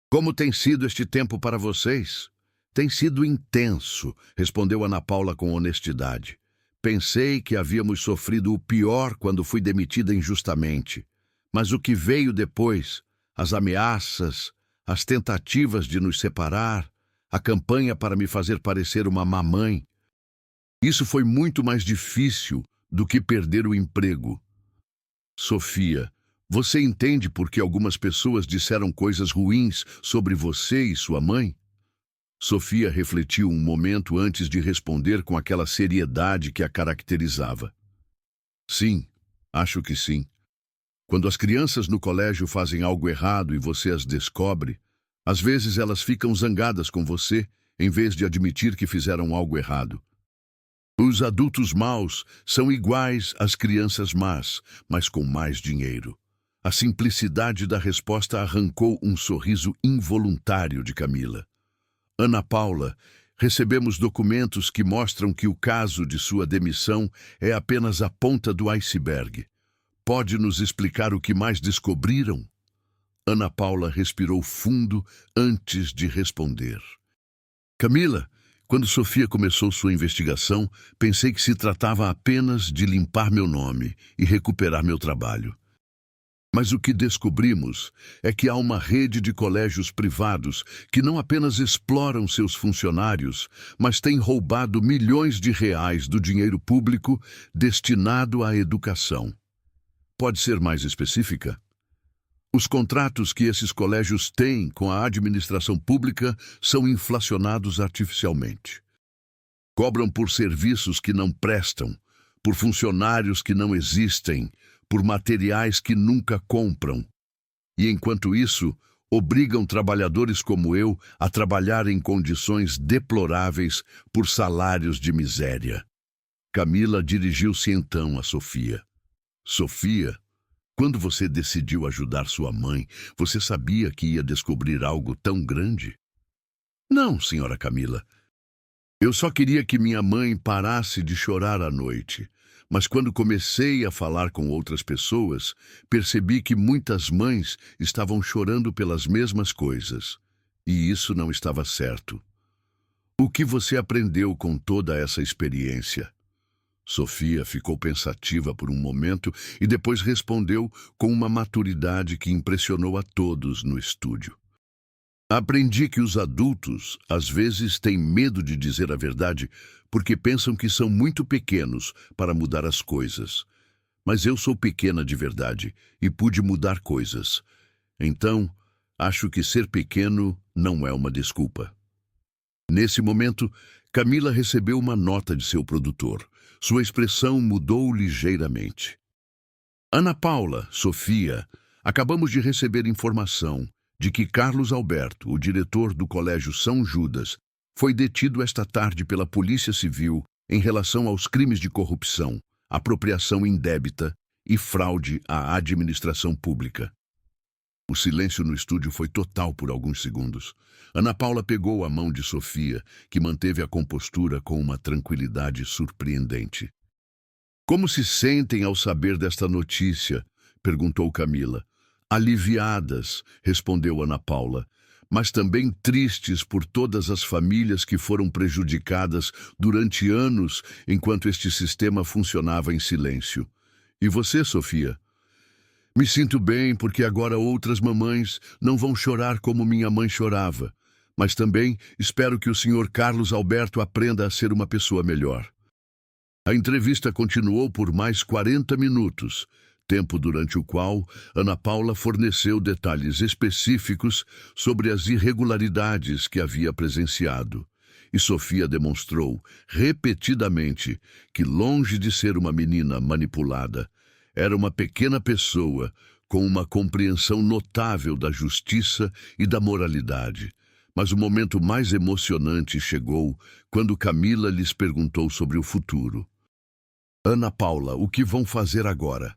Como tem sido este tempo para vocês? Tem sido intenso, respondeu Ana Paula com honestidade. Pensei que havíamos sofrido o pior quando fui demitida injustamente. Mas o que veio depois, as ameaças, as tentativas de nos separar, a campanha para me fazer parecer uma mamãe, isso foi muito mais difícil do que perder o emprego. Sofia, você entende por que algumas pessoas disseram coisas ruins sobre você e sua mãe? Sofia refletiu um momento antes de responder com aquela seriedade que a caracterizava. Sim, acho que sim. Quando as crianças no colégio fazem algo errado e você as descobre, às vezes elas ficam zangadas com você, em vez de admitir que fizeram algo errado. Os adultos maus são iguais às crianças más, mas com mais dinheiro. A simplicidade da resposta arrancou um sorriso involuntário de Camila. Ana Paula, Recebemos documentos que mostram que o caso de sua demissão é apenas a ponta do iceberg. Pode nos explicar o que mais descobriram? Ana Paula respirou fundo antes de responder. Camila, quando Sofia começou sua investigação, pensei que se tratava apenas de limpar meu nome e recuperar meu trabalho. Mas o que descobrimos é que há uma rede de colégios privados que não apenas exploram seus funcionários, mas têm roubado milhões de reais do dinheiro público destinado à educação. Pode ser mais específica? Os contratos que esses colégios têm com a administração pública são inflacionados artificialmente. Cobram por serviços que não prestam, por funcionários que não existem, por materiais que nunca compram. E, enquanto isso, obrigam trabalhadores como eu a trabalhar em condições deploráveis por salários de miséria. Camila dirigiu-se então a Sofia. Sofia, quando você decidiu ajudar sua mãe, você sabia que ia descobrir algo tão grande? Não, senhora Camila. Eu só queria que minha mãe parasse de chorar à noite. Mas quando comecei a falar com outras pessoas, percebi que muitas mães estavam chorando pelas mesmas coisas. E isso não estava certo. O que você aprendeu com toda essa experiência? Sofia ficou pensativa por um momento e depois respondeu com uma maturidade que impressionou a todos no estúdio. Aprendi que os adultos, às vezes, têm medo de dizer a verdade porque pensam que são muito pequenos para mudar as coisas. Mas eu sou pequena de verdade e pude mudar coisas. Então, acho que ser pequeno não é uma desculpa. Nesse momento, Camila recebeu uma nota de seu produtor. Sua expressão mudou ligeiramente. Ana Paula, Sofia, acabamos de receber informação de que Carlos Alberto, o diretor do Colégio São Judas, foi detido esta tarde pela Polícia Civil em relação aos crimes de corrupção, apropriação indébita e fraude à administração pública. O silêncio no estúdio foi total por alguns segundos. Ana Paula pegou a mão de Sofia, que manteve a compostura com uma tranquilidade surpreendente. Como se sentem ao saber desta notícia? Perguntou Camila. Aliviadas, respondeu Ana Paula, mas também tristes por todas as famílias que foram prejudicadas durante anos enquanto este sistema funcionava em silêncio. E você, Sofia? Me sinto bem porque agora outras mamães não vão chorar como minha mãe chorava, mas também espero que o senhor Carlos Alberto aprenda a ser uma pessoa melhor. A entrevista continuou por mais 40 minutos, tempo durante o qual Ana Paula forneceu detalhes específicos sobre as irregularidades que havia presenciado. E Sofia demonstrou, repetidamente, que longe de ser uma menina manipulada, era uma pequena pessoa com uma compreensão notável da justiça e da moralidade. Mas o momento mais emocionante chegou quando Camila lhes perguntou sobre o futuro. Ana Paula, o que vão fazer agora?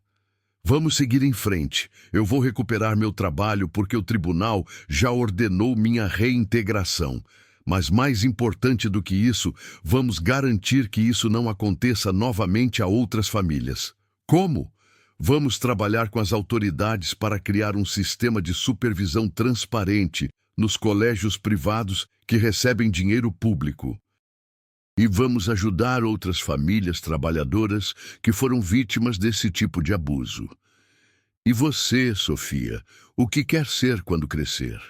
Vamos seguir em frente. Eu vou recuperar meu trabalho porque o tribunal já ordenou minha reintegração. Mas mais importante do que isso, vamos garantir que isso não aconteça novamente a outras famílias. Como? Vamos trabalhar com as autoridades para criar um sistema de supervisão transparente nos colégios privados que recebem dinheiro público. E vamos ajudar outras famílias trabalhadoras que foram vítimas desse tipo de abuso. E você, Sofia, o que quer ser quando crescer?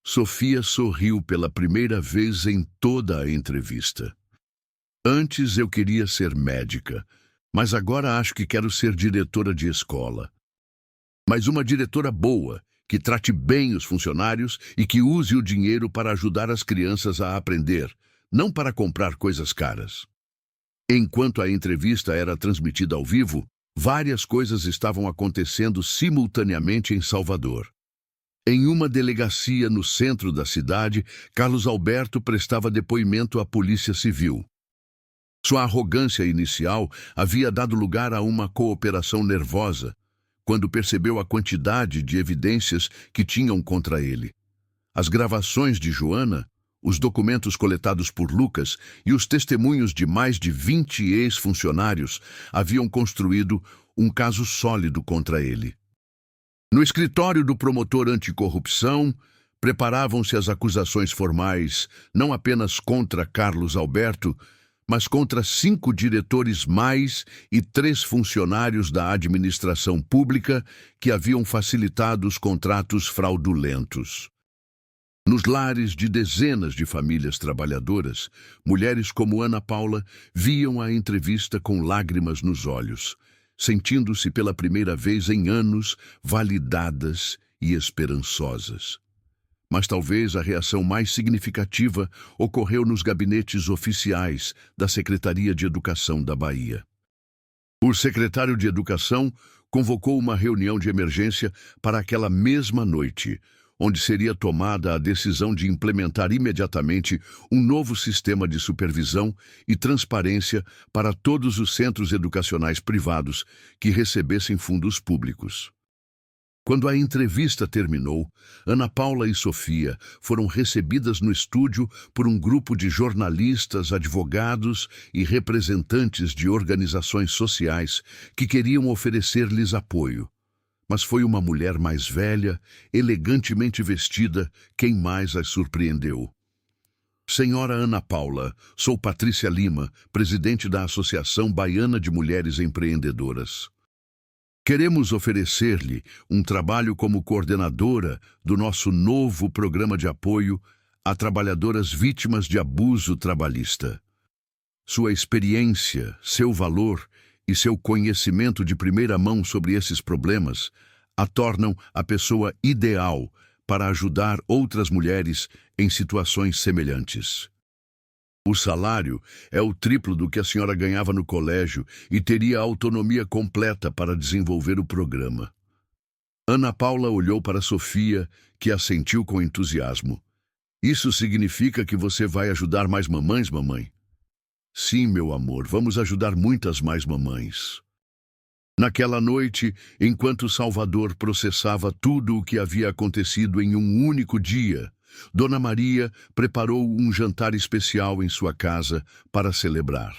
Sofia sorriu pela primeira vez em toda a entrevista. Antes eu queria ser médica, mas agora acho que quero ser diretora de escola. Mas uma diretora boa, que trate bem os funcionários e que use o dinheiro para ajudar as crianças a aprender, não para comprar coisas caras. Enquanto a entrevista era transmitida ao vivo, várias coisas estavam acontecendo simultaneamente em Salvador. Em uma delegacia no centro da cidade, Carlos Alberto prestava depoimento à Polícia Civil. Sua arrogância inicial havia dado lugar a uma cooperação nervosa, quando percebeu a quantidade de evidências que tinham contra ele. As gravações de Joana, Os documentos coletados por Lucas e os testemunhos de mais de 20 ex-funcionários haviam construído um caso sólido contra ele. No escritório do promotor anticorrupção, preparavam-se as acusações formais não apenas contra Carlos Alberto, mas contra 5 diretores mais e 3 funcionários da administração pública que haviam facilitado os contratos fraudulentos. Nos lares de dezenas de famílias trabalhadoras, mulheres como Ana Paula viam a entrevista com lágrimas nos olhos, sentindo-se pela primeira vez em anos validadas e esperançosas. Mas talvez a reação mais significativa ocorreu nos gabinetes oficiais da Secretaria de Educação da Bahia. O secretário de Educação convocou uma reunião de emergência para aquela mesma noite, onde seria tomada a decisão de implementar imediatamente um novo sistema de supervisão e transparência para todos os centros educacionais privados que recebessem fundos públicos. Quando a entrevista terminou, Ana Paula e Sofia foram recebidas no estúdio por um grupo de jornalistas, advogados e representantes de organizações sociais que queriam oferecer-lhes apoio. Mas foi uma mulher mais velha, elegantemente vestida, quem mais as surpreendeu. Senhora Ana Paula, sou Patrícia Lima, presidente da Associação Baiana de Mulheres Empreendedoras. Queremos oferecer-lhe um trabalho como coordenadora do nosso novo programa de apoio a trabalhadoras vítimas de abuso trabalhista. Sua experiência, seu valor e seu conhecimento de primeira mão sobre esses problemas a tornam a pessoa ideal para ajudar outras mulheres em situações semelhantes. O salário é o triplo do que a senhora ganhava no colégio e teria a autonomia completa para desenvolver o programa. Ana Paula olhou para Sofia, que assentiu com entusiasmo. Isso significa que você vai ajudar mais mamães, mamãe? Sim, meu amor, vamos ajudar muitas mais mamães. Naquela noite, enquanto Salvador processava tudo o que havia acontecido em um único dia, Dona Maria preparou um jantar especial em sua casa para celebrar.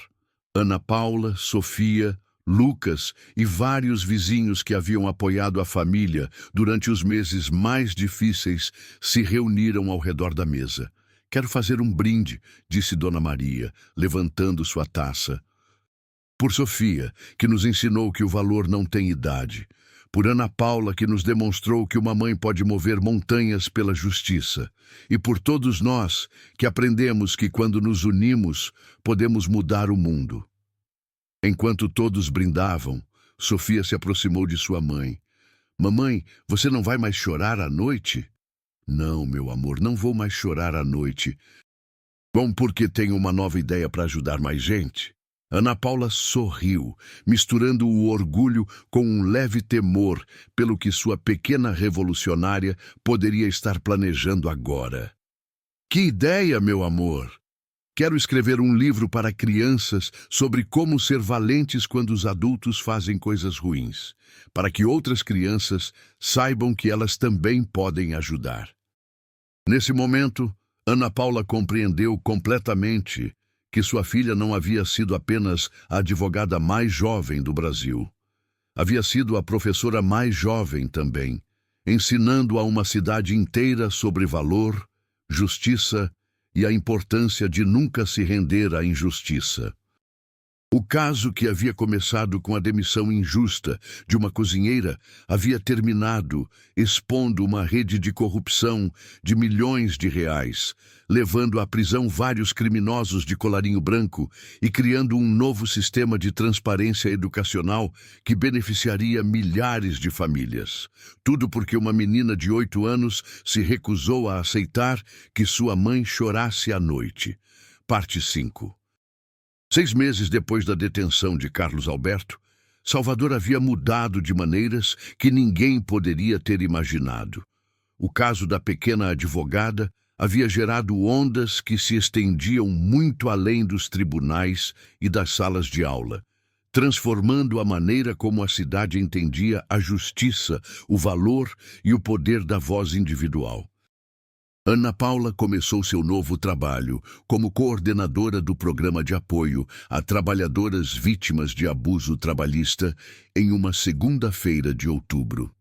Ana Paula, Sofia, Lucas e vários vizinhos que haviam apoiado a família durante os meses mais difíceis se reuniram ao redor da mesa. Quero fazer um brinde, disse Dona Maria, levantando sua taça. Por Sofia, que nos ensinou que o valor não tem idade. Por Ana Paula, que nos demonstrou que uma mãe pode mover montanhas pela justiça. E por todos nós, que aprendemos que quando nos unimos, podemos mudar o mundo. Enquanto todos brindavam, Sofia se aproximou de sua mãe. Mamãe, você não vai mais chorar à noite? Não, meu amor, não vou mais chorar à noite. Bom, porque tenho uma nova ideia para ajudar mais gente. Ana Paula sorriu, misturando o orgulho com um leve temor pelo que sua pequena revolucionária poderia estar planejando agora. Que ideia, meu amor! Quero escrever um livro para crianças sobre como ser valentes quando os adultos fazem coisas ruins, para que outras crianças saibam que elas também podem ajudar. Nesse momento, Ana Paula compreendeu completamente que sua filha não havia sido apenas a advogada mais jovem do Brasil. Havia sido a professora mais jovem também, ensinando a uma cidade inteira sobre valor, justiça e a importância de nunca se render à injustiça. O caso, que havia começado com a demissão injusta de uma cozinheira, havia terminado expondo uma rede de corrupção de milhões de reais, levando à prisão vários criminosos de colarinho branco e criando um novo sistema de transparência educacional que beneficiaria milhares de famílias. Tudo porque uma menina de 8 anos se recusou a aceitar que sua mãe chorasse à noite. Parte 5. 6 meses depois da detenção de Carlos Alberto, Salvador havia mudado de maneiras que ninguém poderia ter imaginado. O caso da pequena advogada havia gerado ondas que se estendiam muito além dos tribunais e das salas de aula, transformando a maneira como a cidade entendia a justiça, o valor e o poder da voz individual. Ana Paula começou seu novo trabalho como coordenadora do programa de apoio a trabalhadoras vítimas de abuso trabalhista em uma segunda-feira de outubro.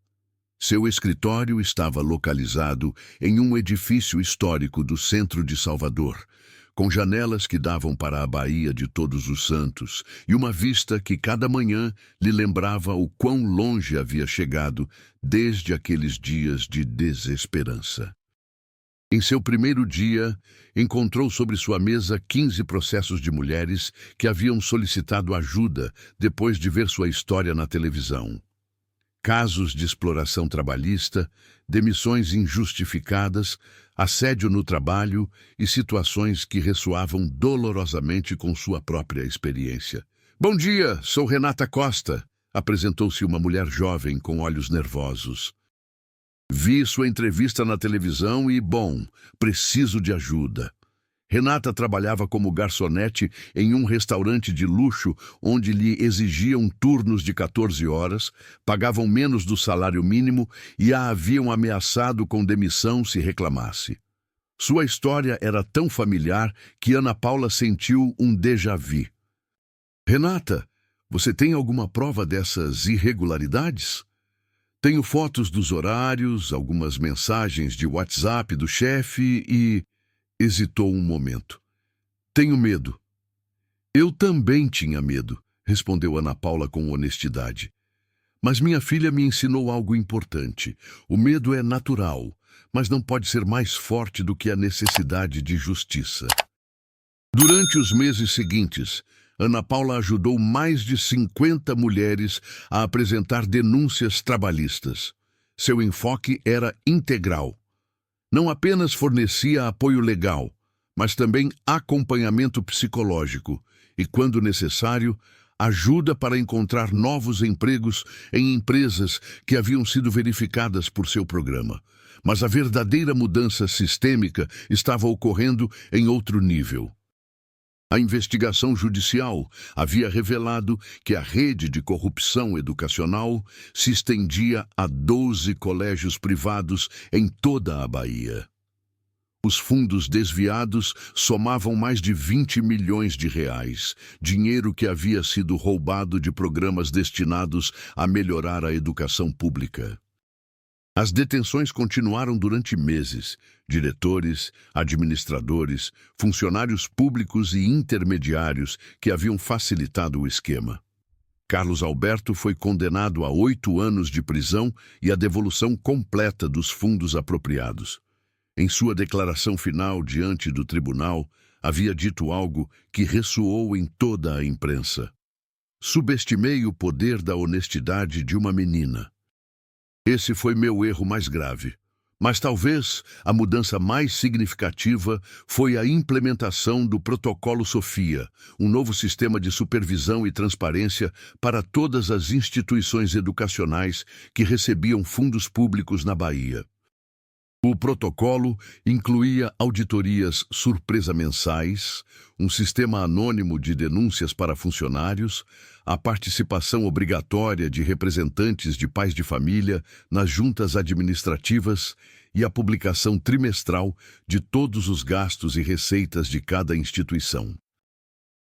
Seu escritório estava localizado em um edifício histórico do centro de Salvador, com janelas que davam para a Baía de Todos os Santos e uma vista que cada manhã lhe lembrava o quão longe havia chegado desde aqueles dias de desesperança. Em seu primeiro dia, encontrou sobre sua mesa 15 processos de mulheres que haviam solicitado ajuda depois de ver sua história na televisão. Casos de exploração trabalhista, demissões injustificadas, assédio no trabalho e situações que ressoavam dolorosamente com sua própria experiência. "Bom dia, sou Renata Costa", apresentou-se uma mulher jovem com olhos nervosos. "Vi sua entrevista na televisão e, preciso de ajuda." Renata trabalhava como garçonete em um restaurante de luxo onde lhe exigiam turnos de 14 horas, pagavam menos do salário mínimo e a haviam ameaçado com demissão se reclamasse. Sua história era tão familiar que Ana Paula sentiu um déjà-vu. "Renata, você tem alguma prova dessas irregularidades?" "Tenho fotos dos horários, algumas mensagens de WhatsApp do chefe e..." Hesitou um momento. "Tenho medo." "Eu também tinha medo", respondeu Ana Paula com honestidade. "Mas minha filha me ensinou algo importante. O medo é natural, mas não pode ser mais forte do que a necessidade de justiça." Durante os meses seguintes, Ana Paula ajudou mais de 50 mulheres a apresentar denúncias trabalhistas. Seu enfoque era integral. Não apenas fornecia apoio legal, mas também acompanhamento psicológico e, quando necessário, ajuda para encontrar novos empregos em empresas que haviam sido verificadas por seu programa. Mas a verdadeira mudança sistêmica estava ocorrendo em outro nível. A investigação judicial havia revelado que a rede de corrupção educacional se estendia a 12 colégios privados em toda a Bahia. Os fundos desviados somavam mais de 20 milhões de reais, dinheiro que havia sido roubado de programas destinados a melhorar a educação pública. As detenções continuaram durante meses. Diretores, administradores, funcionários públicos e intermediários que haviam facilitado o esquema. Carlos Alberto foi condenado a 8 anos de prisão e a devolução completa dos fundos apropriados. Em sua declaração final diante do tribunal, havia dito algo que ressoou em toda a imprensa. "Subestimei o poder da honestidade de uma menina. Esse foi meu erro mais grave. Mas talvez a mudança mais significativa foi a implementação do Protocolo Sofia, um novo sistema de supervisão e transparência para todas as instituições educacionais que recebiam fundos públicos na Bahia. O protocolo incluía auditorias surpresa mensais, um sistema anônimo de denúncias para funcionários, a participação obrigatória de representantes de pais de família nas juntas administrativas e a publicação trimestral de todos os gastos e receitas de cada instituição.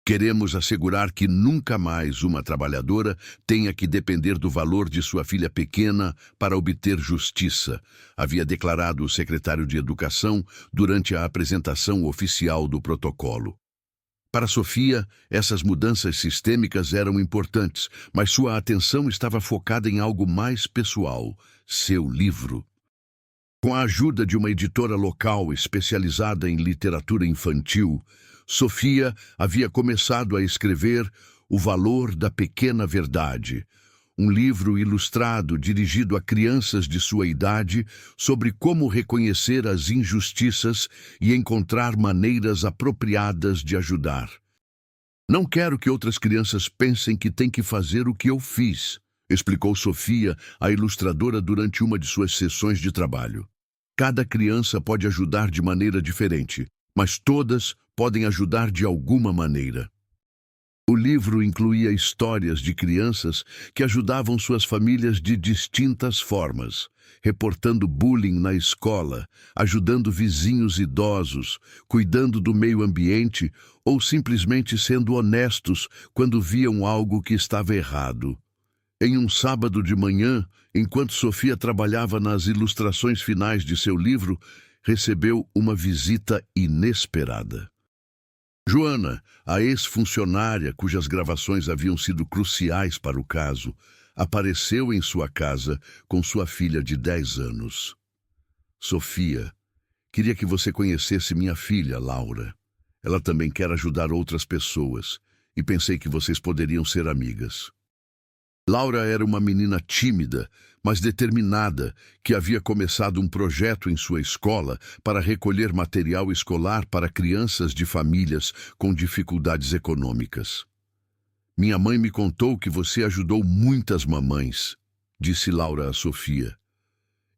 Queremos assegurar que nunca mais uma trabalhadora tenha que depender do valor de sua filha pequena para obter justiça, havia declarado o secretário de Educação durante a apresentação oficial do protocolo. Para Sofia, essas mudanças sistêmicas eram importantes, mas sua atenção estava focada em algo mais pessoal, seu livro. Com a ajuda de uma editora local especializada em literatura infantil, Sofia havia começado a escrever O Valor da Pequena Verdade, um livro ilustrado dirigido a crianças de sua idade sobre como reconhecer as injustiças e encontrar maneiras apropriadas de ajudar. "Não quero que outras crianças pensem que têm que fazer o que eu fiz", explicou Sofia, a ilustradora, durante uma de suas sessões de trabalho. "Cada criança pode ajudar de maneira diferente, mas todas podem ajudar de alguma maneira." O livro incluía histórias de crianças que ajudavam suas famílias de distintas formas, reportando bullying na escola, ajudando vizinhos idosos, cuidando do meio ambiente ou simplesmente sendo honestos quando viam algo que estava errado. Em um sábado de manhã, enquanto Sofia trabalhava nas ilustrações finais de seu livro, recebeu uma visita inesperada. Joana, a ex-funcionária cujas gravações haviam sido cruciais para o caso, apareceu em sua casa com sua filha de 10 anos. Sofia, queria que você conhecesse minha filha, Laura. Ela também quer ajudar outras pessoas e pensei que vocês poderiam ser amigas. Laura era uma menina tímida, mas determinada, que havia começado um projeto em sua escola para recolher material escolar para crianças de famílias com dificuldades econômicas. Minha mãe me contou que você ajudou muitas mamães, disse Laura a Sofia.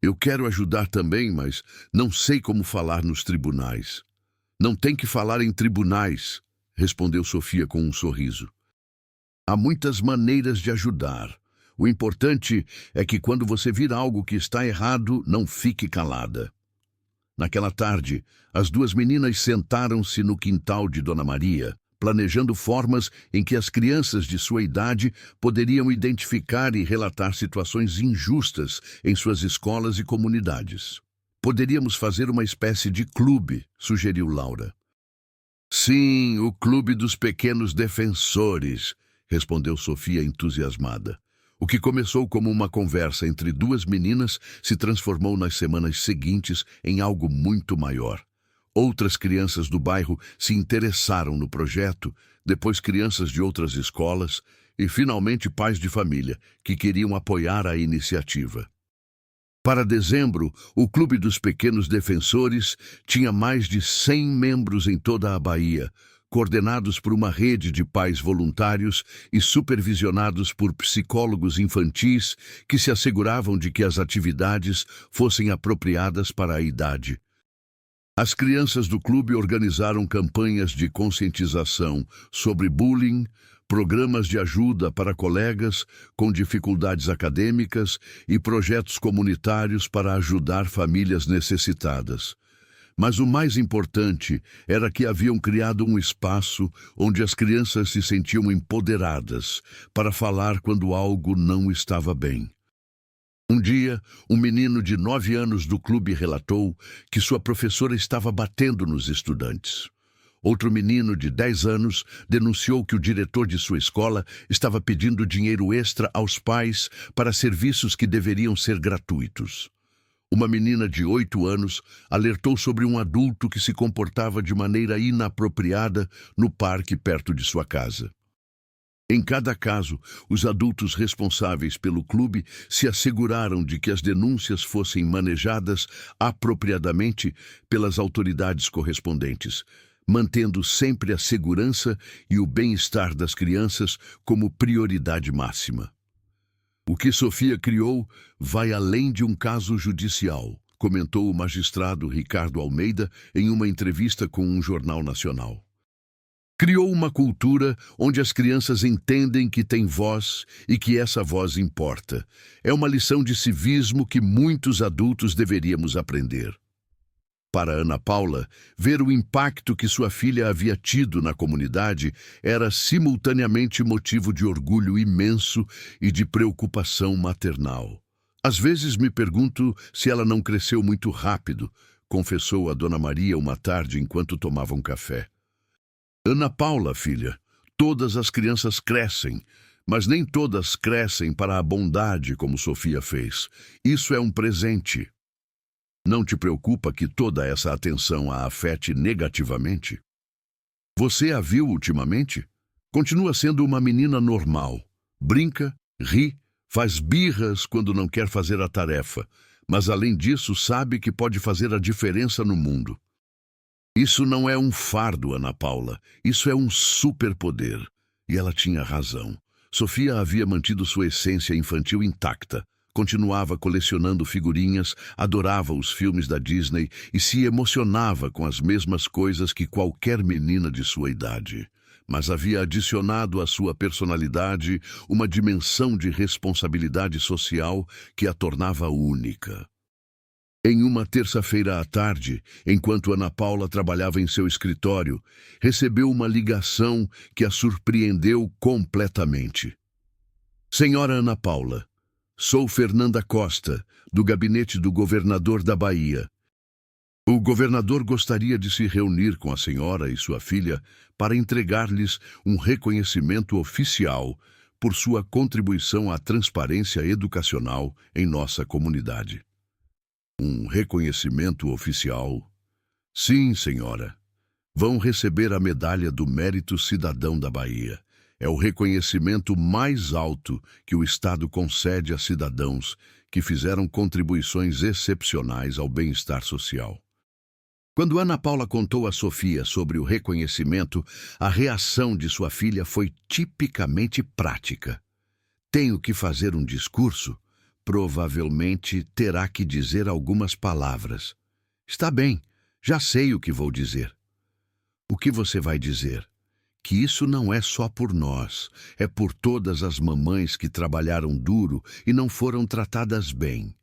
Eu quero ajudar também, mas não sei como falar nos tribunais. Não tem que falar em tribunais, respondeu Sofia com um sorriso. Há muitas maneiras de ajudar. O importante é que quando você vir algo que está errado, não fique calada. Naquela tarde, as duas meninas sentaram-se no quintal de Dona Maria, planejando formas em que as crianças de sua idade poderiam identificar e relatar situações injustas em suas escolas e comunidades. Poderíamos fazer uma espécie de clube, sugeriu Laura. Sim, o Clube dos Pequenos Defensores, respondeu Sofia entusiasmada. O que começou como uma conversa entre duas meninas se transformou nas semanas seguintes em algo muito maior. Outras crianças do bairro se interessaram no projeto, depois crianças de outras escolas e, finalmente, pais de família que queriam apoiar a iniciativa. Para dezembro, o Clube dos Pequenos Defensores tinha mais de 100 membros em toda a Bahia, coordenados por uma rede de pais voluntários e supervisionados por psicólogos infantis que se asseguravam de que as atividades fossem apropriadas para a idade. As crianças do clube organizaram campanhas de conscientização sobre bullying, programas de ajuda para colegas com dificuldades acadêmicas e projetos comunitários para ajudar famílias necessitadas. Mas o mais importante era que haviam criado um espaço onde as crianças se sentiam empoderadas para falar quando algo não estava bem. Um dia, um menino de 9 anos do clube relatou que sua professora estava batendo nos estudantes. Outro menino de 10 anos denunciou que o diretor de sua escola estava pedindo dinheiro extra aos pais para serviços que deveriam ser gratuitos. Uma menina de 8 anos alertou sobre um adulto que se comportava de maneira inapropriada no parque perto de sua casa. Em cada caso, os adultos responsáveis pelo clube se asseguraram de que as denúncias fossem manejadas apropriadamente pelas autoridades correspondentes, mantendo sempre a segurança e o bem-estar das crianças como prioridade máxima. O que Sofia criou vai além de um caso judicial, comentou o magistrado Ricardo Almeida em uma entrevista com um jornal nacional. Criou uma cultura onde as crianças entendem que têm voz e que essa voz importa. É uma lição de civismo que muitos adultos deveríamos aprender. Para Ana Paula, ver o impacto que sua filha havia tido na comunidade era simultaneamente motivo de orgulho imenso e de preocupação maternal. Às vezes me pergunto se ela não cresceu muito rápido, confessou a Dona Maria uma tarde enquanto tomavam café. Ana Paula, filha, todas as crianças crescem, mas nem todas crescem para a bondade como Sofia fez. Isso é um presente. Não te preocupa que toda essa atenção a afete negativamente? Você a viu ultimamente? Continua sendo uma menina normal. Brinca, ri, faz birras quando não quer fazer a tarefa, mas além disso sabe que pode fazer a diferença no mundo. Isso não é um fardo, Ana Paula. Isso é um superpoder. E ela tinha razão. Sofia havia mantido sua essência infantil intacta. Continuava colecionando figurinhas, adorava os filmes da Disney e se emocionava com as mesmas coisas que qualquer menina de sua idade. mas havia adicionado à sua personalidade uma dimensão de responsabilidade social que a tornava única. Em uma terça-feira à tarde, enquanto Ana Paula trabalhava em seu escritório, recebeu uma ligação que a surpreendeu completamente. Senhora Ana Paula, sou Fernanda Costa, do gabinete do governador da Bahia. O governador gostaria de se reunir com a senhora e sua filha para entregar-lhes um reconhecimento oficial por sua contribuição à transparência educacional em nossa comunidade. Um reconhecimento oficial? Sim, senhora. Vão receber a Medalha do Mérito Cidadão da Bahia. É o reconhecimento mais alto que o Estado concede a cidadãos que fizeram contribuições excepcionais ao bem-estar social. Quando Ana Paula contou a Sofia sobre o reconhecimento, a reação de sua filha foi tipicamente prática. Tenho que fazer um discurso? Provavelmente terá que dizer algumas palavras. Está bem, já sei o que vou dizer. O que você vai dizer? Que isso não é só por nós, é por todas as mamães que trabalharam duro e não foram tratadas bem.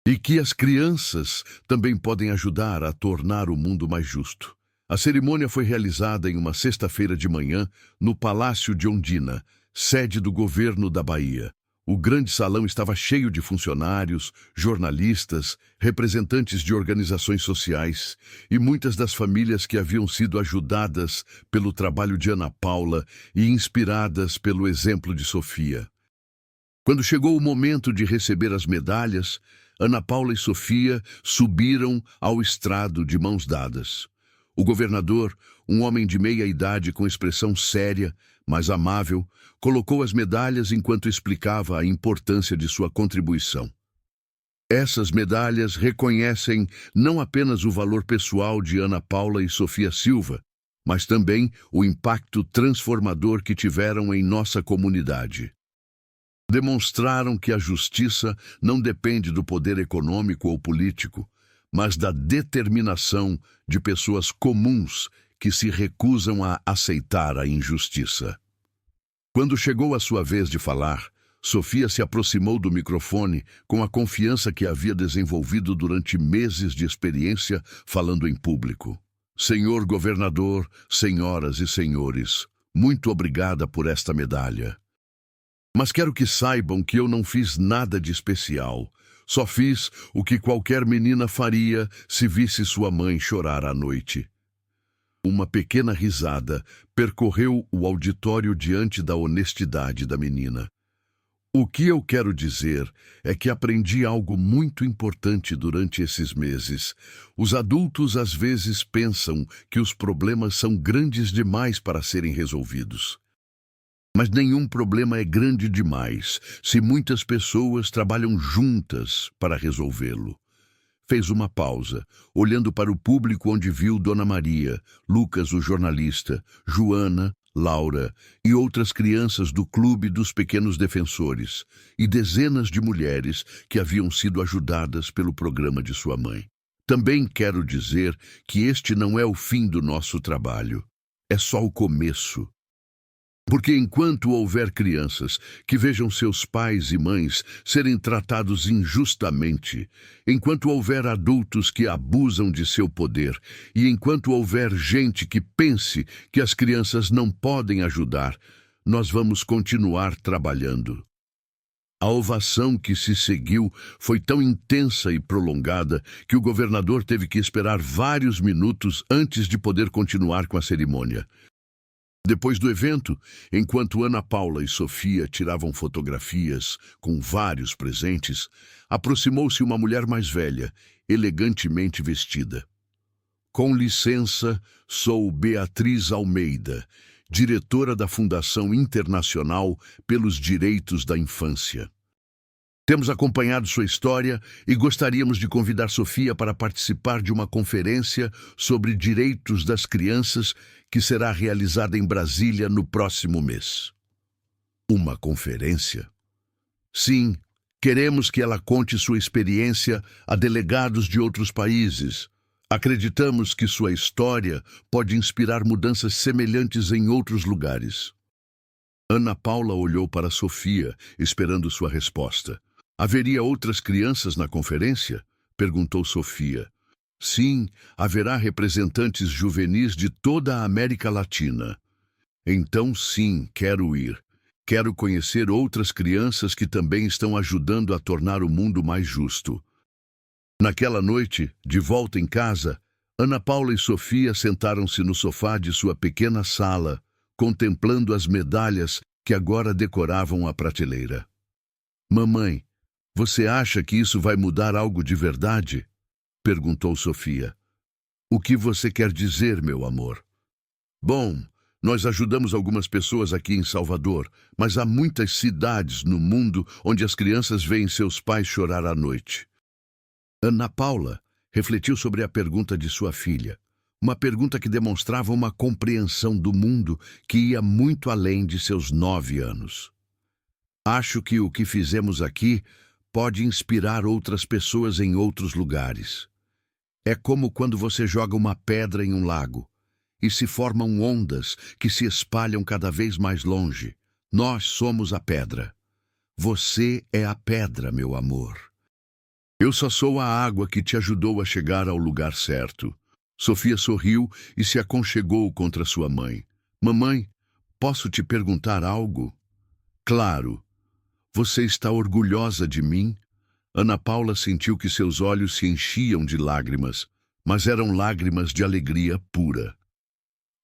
E que as crianças também podem ajudar a tornar o mundo mais justo. A cerimônia foi realizada em uma sexta-feira de manhã no Palácio de Ondina, sede do governo da Bahia. O grande salão estava cheio de funcionários, jornalistas, representantes de organizações sociais e muitas das famílias que haviam sido ajudadas pelo trabalho de Ana Paula e inspiradas pelo exemplo de Sofia. Quando chegou o momento de receber as medalhas, Ana Paula e Sofia subiram ao estrado de mãos dadas. O governador, um homem de meia idade com expressão séria, mas amável, colocou as medalhas enquanto explicava a importância de sua contribuição. Essas medalhas reconhecem não apenas o valor pessoal de Ana Paula e Sofia Silva, mas também o impacto transformador que tiveram em nossa comunidade. Demonstraram que a justiça não depende do poder econômico ou político, mas da determinação de pessoas comuns que se recusam a aceitar a injustiça. Quando chegou a sua vez de falar, Sofia se aproximou do microfone com a confiança que havia desenvolvido durante meses de experiência falando em público. Senhor governador, senhoras e senhores, muito obrigada por esta medalha. Mas quero que saibam que eu não fiz nada de especial. Só fiz o que qualquer menina faria se visse sua mãe chorar à noite. Uma pequena risada percorreu o auditório diante da honestidade da menina. O que eu quero dizer é que aprendi algo muito importante durante esses meses. Os adultos às vezes pensam que os problemas são grandes demais para serem resolvidos. Mas nenhum problema é grande demais se muitas pessoas trabalham juntas para resolvê-lo. Fez uma pausa, olhando para o público onde viu Dona Maria, Lucas, o jornalista, Joana, Laura e outras crianças do Clube dos Pequenos Defensores e dezenas de mulheres que haviam sido ajudadas pelo programa de sua mãe. Também quero dizer que este não é o fim do nosso trabalho. É só o começo. Porque enquanto houver crianças que vejam seus pais e mães serem tratados injustamente, enquanto houver adultos que abusam de seu poder e enquanto houver gente que pense que as crianças não podem ajudar, nós vamos continuar trabalhando. A ovação que se seguiu foi tão intensa e prolongada que o governador teve que esperar vários minutos antes de poder continuar com a cerimônia. Depois do evento, enquanto Ana Paula e Sofia tiravam fotografias com vários presentes, aproximou-se uma mulher mais velha, elegantemente vestida. Com licença, sou Beatriz Almeida, diretora da Fundação Internacional pelos Direitos da Infância. Temos acompanhado sua história e gostaríamos de convidar Sofia para participar de uma conferência sobre direitos das crianças que será realizada em Brasília no próximo mês. Uma conferência? Sim, queremos que ela conte sua experiência a delegados de outros países, Acreditamos que sua história pode inspirar mudanças semelhantes em outros lugares. Ana Paula olhou para Sofia, esperando sua resposta. Haveria outras crianças na conferência? Perguntou Sofia. Sim, haverá representantes juvenis de toda a América Latina. Então, sim, quero ir. Quero conhecer outras crianças que também estão ajudando a tornar o mundo mais justo. Naquela noite, de volta em casa, Ana Paula e Sofia sentaram-se no sofá de sua pequena sala, contemplando as medalhas que agora decoravam a prateleira. Mamãe, você acha que isso vai mudar algo de verdade? Perguntou Sofia. O que você quer dizer, meu amor? Bom, nós ajudamos algumas pessoas aqui em Salvador, mas há muitas cidades no mundo onde as crianças veem seus pais chorar à noite. Ana Paula refletiu sobre a pergunta de sua filha, uma pergunta que demonstrava uma compreensão do mundo que ia muito além de seus 9 anos. Acho que o que fizemos aqui pode inspirar outras pessoas em outros lugares. É como quando você joga uma pedra em um lago e se formam ondas que se espalham cada vez mais longe. Nós somos a pedra. Você é a pedra, meu amor. Eu só sou a água que te ajudou a chegar ao lugar certo. Sofia sorriu e se aconchegou contra sua mãe. Mamãe, posso te perguntar algo? Claro. Você está orgulhosa de mim? Ana Paula sentiu que seus olhos se enchiam de lágrimas, mas eram lágrimas de alegria pura.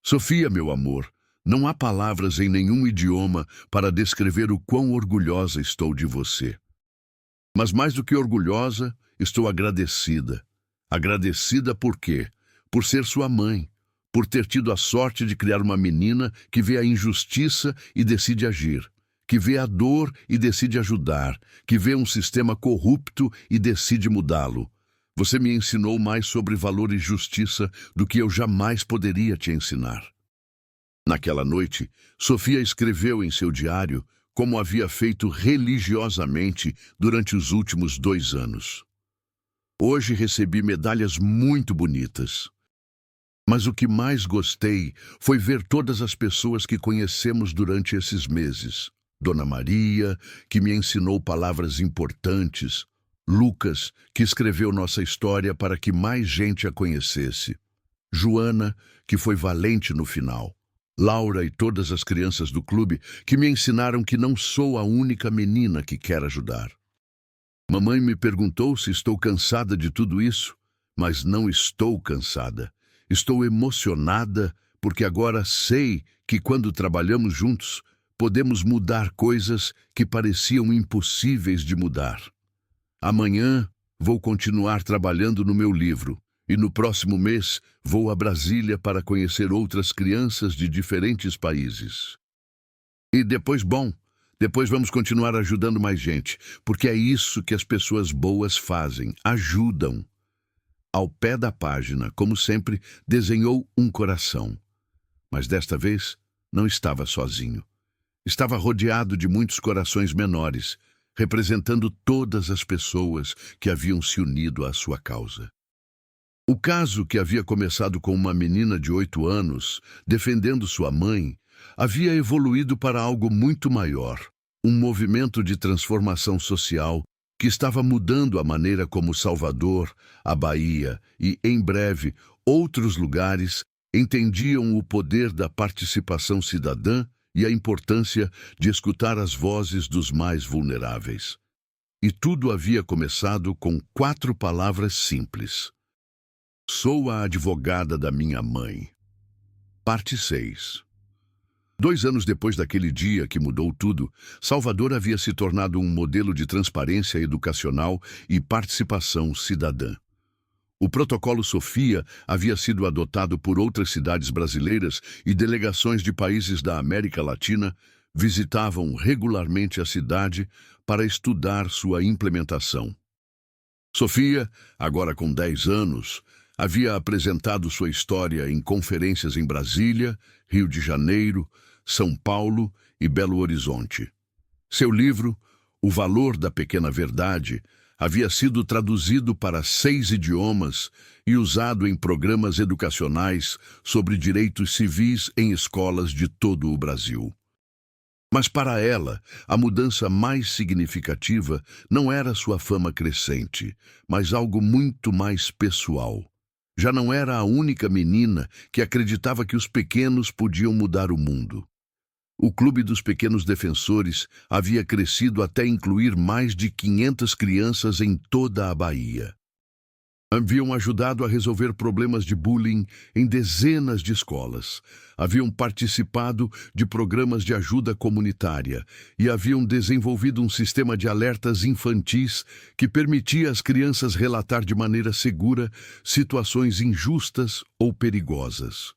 Sofia, meu amor, não há palavras em nenhum idioma para descrever o quão orgulhosa estou de você. Mas mais do que orgulhosa, estou agradecida. Agradecida por quê? Por ser sua mãe, por ter tido a sorte de criar uma menina que vê a injustiça e decide agir, que vê a dor e decide ajudar, que vê um sistema corrupto e decide mudá-lo. Você me ensinou mais sobre valor e justiça do que eu jamais poderia te ensinar. Naquela noite, Sofia escreveu em seu diário como havia feito religiosamente durante os últimos 2 anos. Hoje recebi medalhas muito bonitas. Mas o que mais gostei foi ver todas as pessoas que conhecemos durante esses meses. Dona Maria, que me ensinou palavras importantes. Lucas, que escreveu nossa história para que mais gente a conhecesse. Joana, que foi valente no final. Laura e todas as crianças do clube que me ensinaram que não sou a única menina que quer ajudar. Mamãe me perguntou se estou cansada de tudo isso, mas não estou cansada. Estou emocionada porque agora sei que quando trabalhamos juntos, podemos mudar coisas que pareciam impossíveis de mudar. Amanhã vou continuar trabalhando no meu livro. E no próximo mês, vou a Brasília para conhecer outras crianças de diferentes países. E depois vamos continuar ajudando mais gente, porque é isso que as pessoas boas fazem, ajudam. Ao pé da página, como sempre, desenhou um coração. Mas desta vez, não estava sozinho. Estava rodeado de muitos corações menores, representando todas as pessoas que haviam se unido à sua causa. O caso, que havia começado com uma menina de 8 anos, defendendo sua mãe, havia evoluído para algo muito maior, um movimento de transformação social que estava mudando a maneira como Salvador, a Bahia e, em breve, outros lugares entendiam o poder da participação cidadã e a importância de escutar as vozes dos mais vulneráveis. E tudo havia começado com 4 palavras simples. Sou a advogada da minha mãe. Parte 6. 2 anos depois daquele dia que mudou tudo, Salvador havia se tornado um modelo de transparência educacional e participação cidadã. O protocolo Sofia havia sido adotado por outras cidades brasileiras e delegações de países da América Latina visitavam regularmente a cidade para estudar sua implementação. Sofia, agora com 10 anos, havia apresentado sua história em conferências em Brasília, Rio de Janeiro, São Paulo e Belo Horizonte. Seu livro, O Valor da Pequena Verdade, Havia sido traduzido para 6 idiomas e usado em programas educacionais sobre direitos civis em escolas de todo o Brasil. Mas para ela, a mudança mais significativa não era sua fama crescente, mas algo muito mais pessoal. Já não era a única menina que acreditava que os pequenos podiam mudar o mundo. O Clube dos Pequenos Defensores havia crescido até incluir mais de 500 crianças em toda a Bahia. Haviam ajudado a resolver problemas de bullying em dezenas de escolas. Haviam participado de programas de ajuda comunitária e haviam desenvolvido um sistema de alertas infantis que permitia às crianças relatar de maneira segura situações injustas ou perigosas.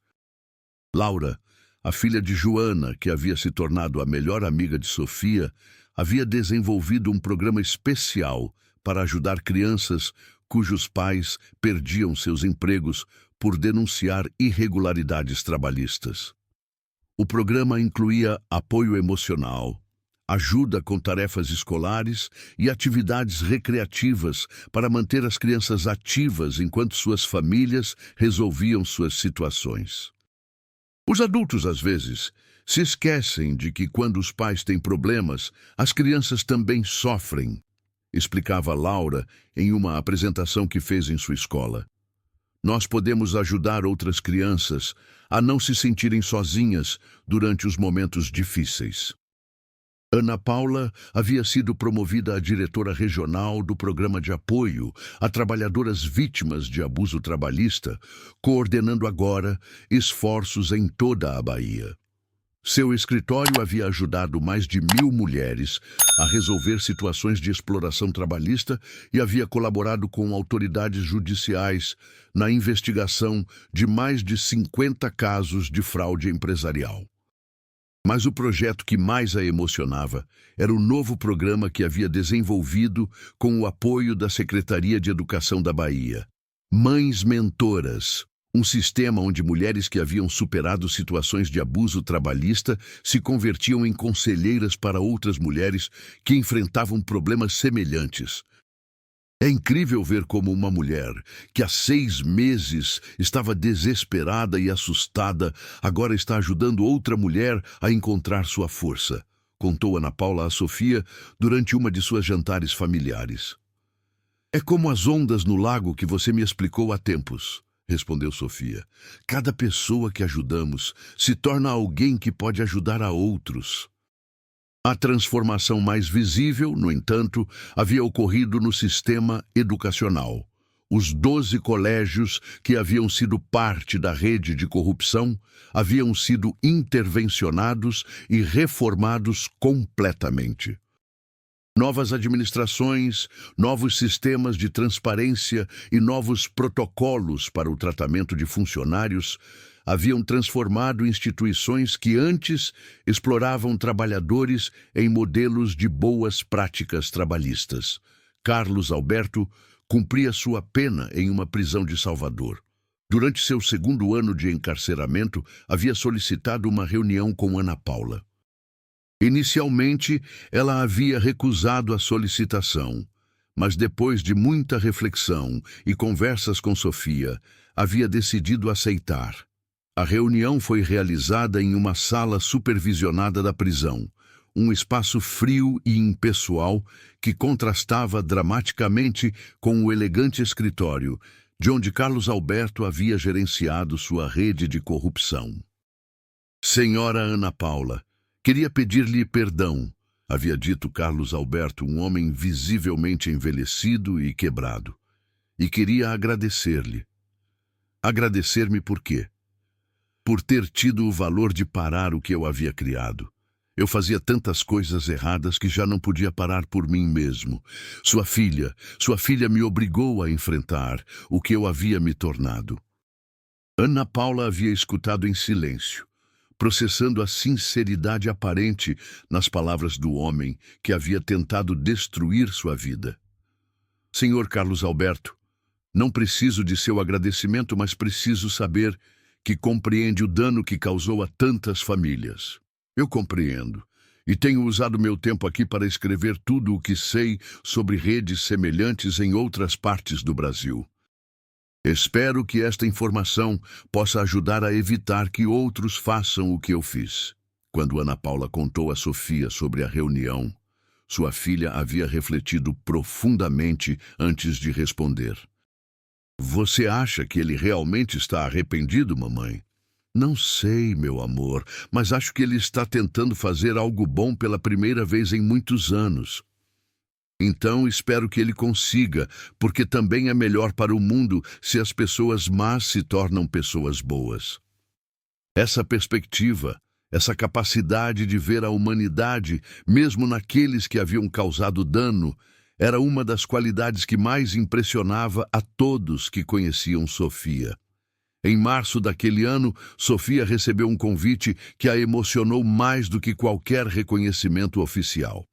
Laura, a filha de Joana, que havia se tornado a melhor amiga de Sofia, havia desenvolvido um programa especial para ajudar crianças cujos pais perdiam seus empregos por denunciar irregularidades trabalhistas. O programa incluía apoio emocional, ajuda com tarefas escolares e atividades recreativas para manter as crianças ativas enquanto suas famílias resolviam suas situações. Os adultos, às vezes, se esquecem de que quando os pais têm problemas, as crianças também sofrem, explicava Laura em uma apresentação que fez em sua escola. Nós podemos ajudar outras crianças a não se sentirem sozinhas durante os momentos difíceis. Ana Paula havia sido promovida a diretora regional do programa de apoio a trabalhadoras vítimas de abuso trabalhista, coordenando agora esforços em toda a Bahia. Seu escritório havia ajudado mais de 1.000 mulheres a resolver situações de exploração trabalhista e havia colaborado com autoridades judiciais na investigação de mais de 50 casos de fraude empresarial. Mas o projeto que mais a emocionava era o novo programa que havia desenvolvido com o apoio da Secretaria de Educação da Bahia. Mães Mentoras, um sistema onde mulheres que haviam superado situações de abuso trabalhista se convertiam em conselheiras para outras mulheres que enfrentavam problemas semelhantes. É incrível ver como uma mulher, que há 6 meses estava desesperada e assustada, agora está ajudando outra mulher a encontrar sua força, contou Ana Paula a Sofia durante uma de suas jantares familiares. É como as ondas no lago que você me explicou há tempos, respondeu Sofia. Cada pessoa que ajudamos se torna alguém que pode ajudar a outros. A transformação mais visível, no entanto, havia ocorrido no sistema educacional. Os 12 colégios que haviam sido parte da rede de corrupção haviam sido intervencionados e reformados completamente. Novas administrações, novos sistemas de transparência e novos protocolos para o tratamento de funcionários haviam transformado instituições que antes exploravam trabalhadores em modelos de boas práticas trabalhistas. Carlos Alberto cumpria sua pena em uma prisão de Salvador. Durante seu 2º ano de encarceramento, havia solicitado uma reunião com Ana Paula. Inicialmente, ela havia recusado a solicitação, mas depois de muita reflexão e conversas com Sofia, havia decidido aceitar. A reunião foi realizada em uma sala supervisionada da prisão, um espaço frio e impessoal que contrastava dramaticamente com o elegante escritório, de onde Carlos Alberto havia gerenciado sua rede de corrupção. Senhora Ana Paula, queria pedir-lhe perdão, havia dito Carlos Alberto, um homem visivelmente envelhecido e quebrado, e queria agradecer-lhe. Agradecer-me por quê? Por ter tido o valor de parar o que eu havia criado. Eu fazia tantas coisas erradas que já não podia parar por mim mesmo. Sua filha me obrigou a enfrentar o que eu havia me tornado. Ana Paula havia escutado em silêncio, processando a sinceridade aparente nas palavras do homem que havia tentado destruir sua vida. Senhor Carlos Alberto, não preciso de seu agradecimento, mas preciso saber que compreende o dano que causou a tantas famílias. Eu compreendo. E tenho usado meu tempo aqui para escrever tudo o que sei sobre redes semelhantes em outras partes do Brasil. Espero que esta informação possa ajudar a evitar que outros façam o que eu fiz. Quando Ana Paula contou a Sofia sobre a reunião, sua filha havia refletido profundamente antes de responder. Você acha que ele realmente está arrependido, mamãe? Não sei, meu amor, mas acho que ele está tentando fazer algo bom pela primeira vez em muitos anos. Então espero que ele consiga, porque também é melhor para o mundo se as pessoas más se tornam pessoas boas. Essa perspectiva, essa capacidade de ver a humanidade, mesmo naqueles que haviam causado dano, era uma das qualidades que mais impressionava a todos que conheciam Sofia. Em março daquele ano, Sofia recebeu um convite que a emocionou mais do que qualquer reconhecimento oficial.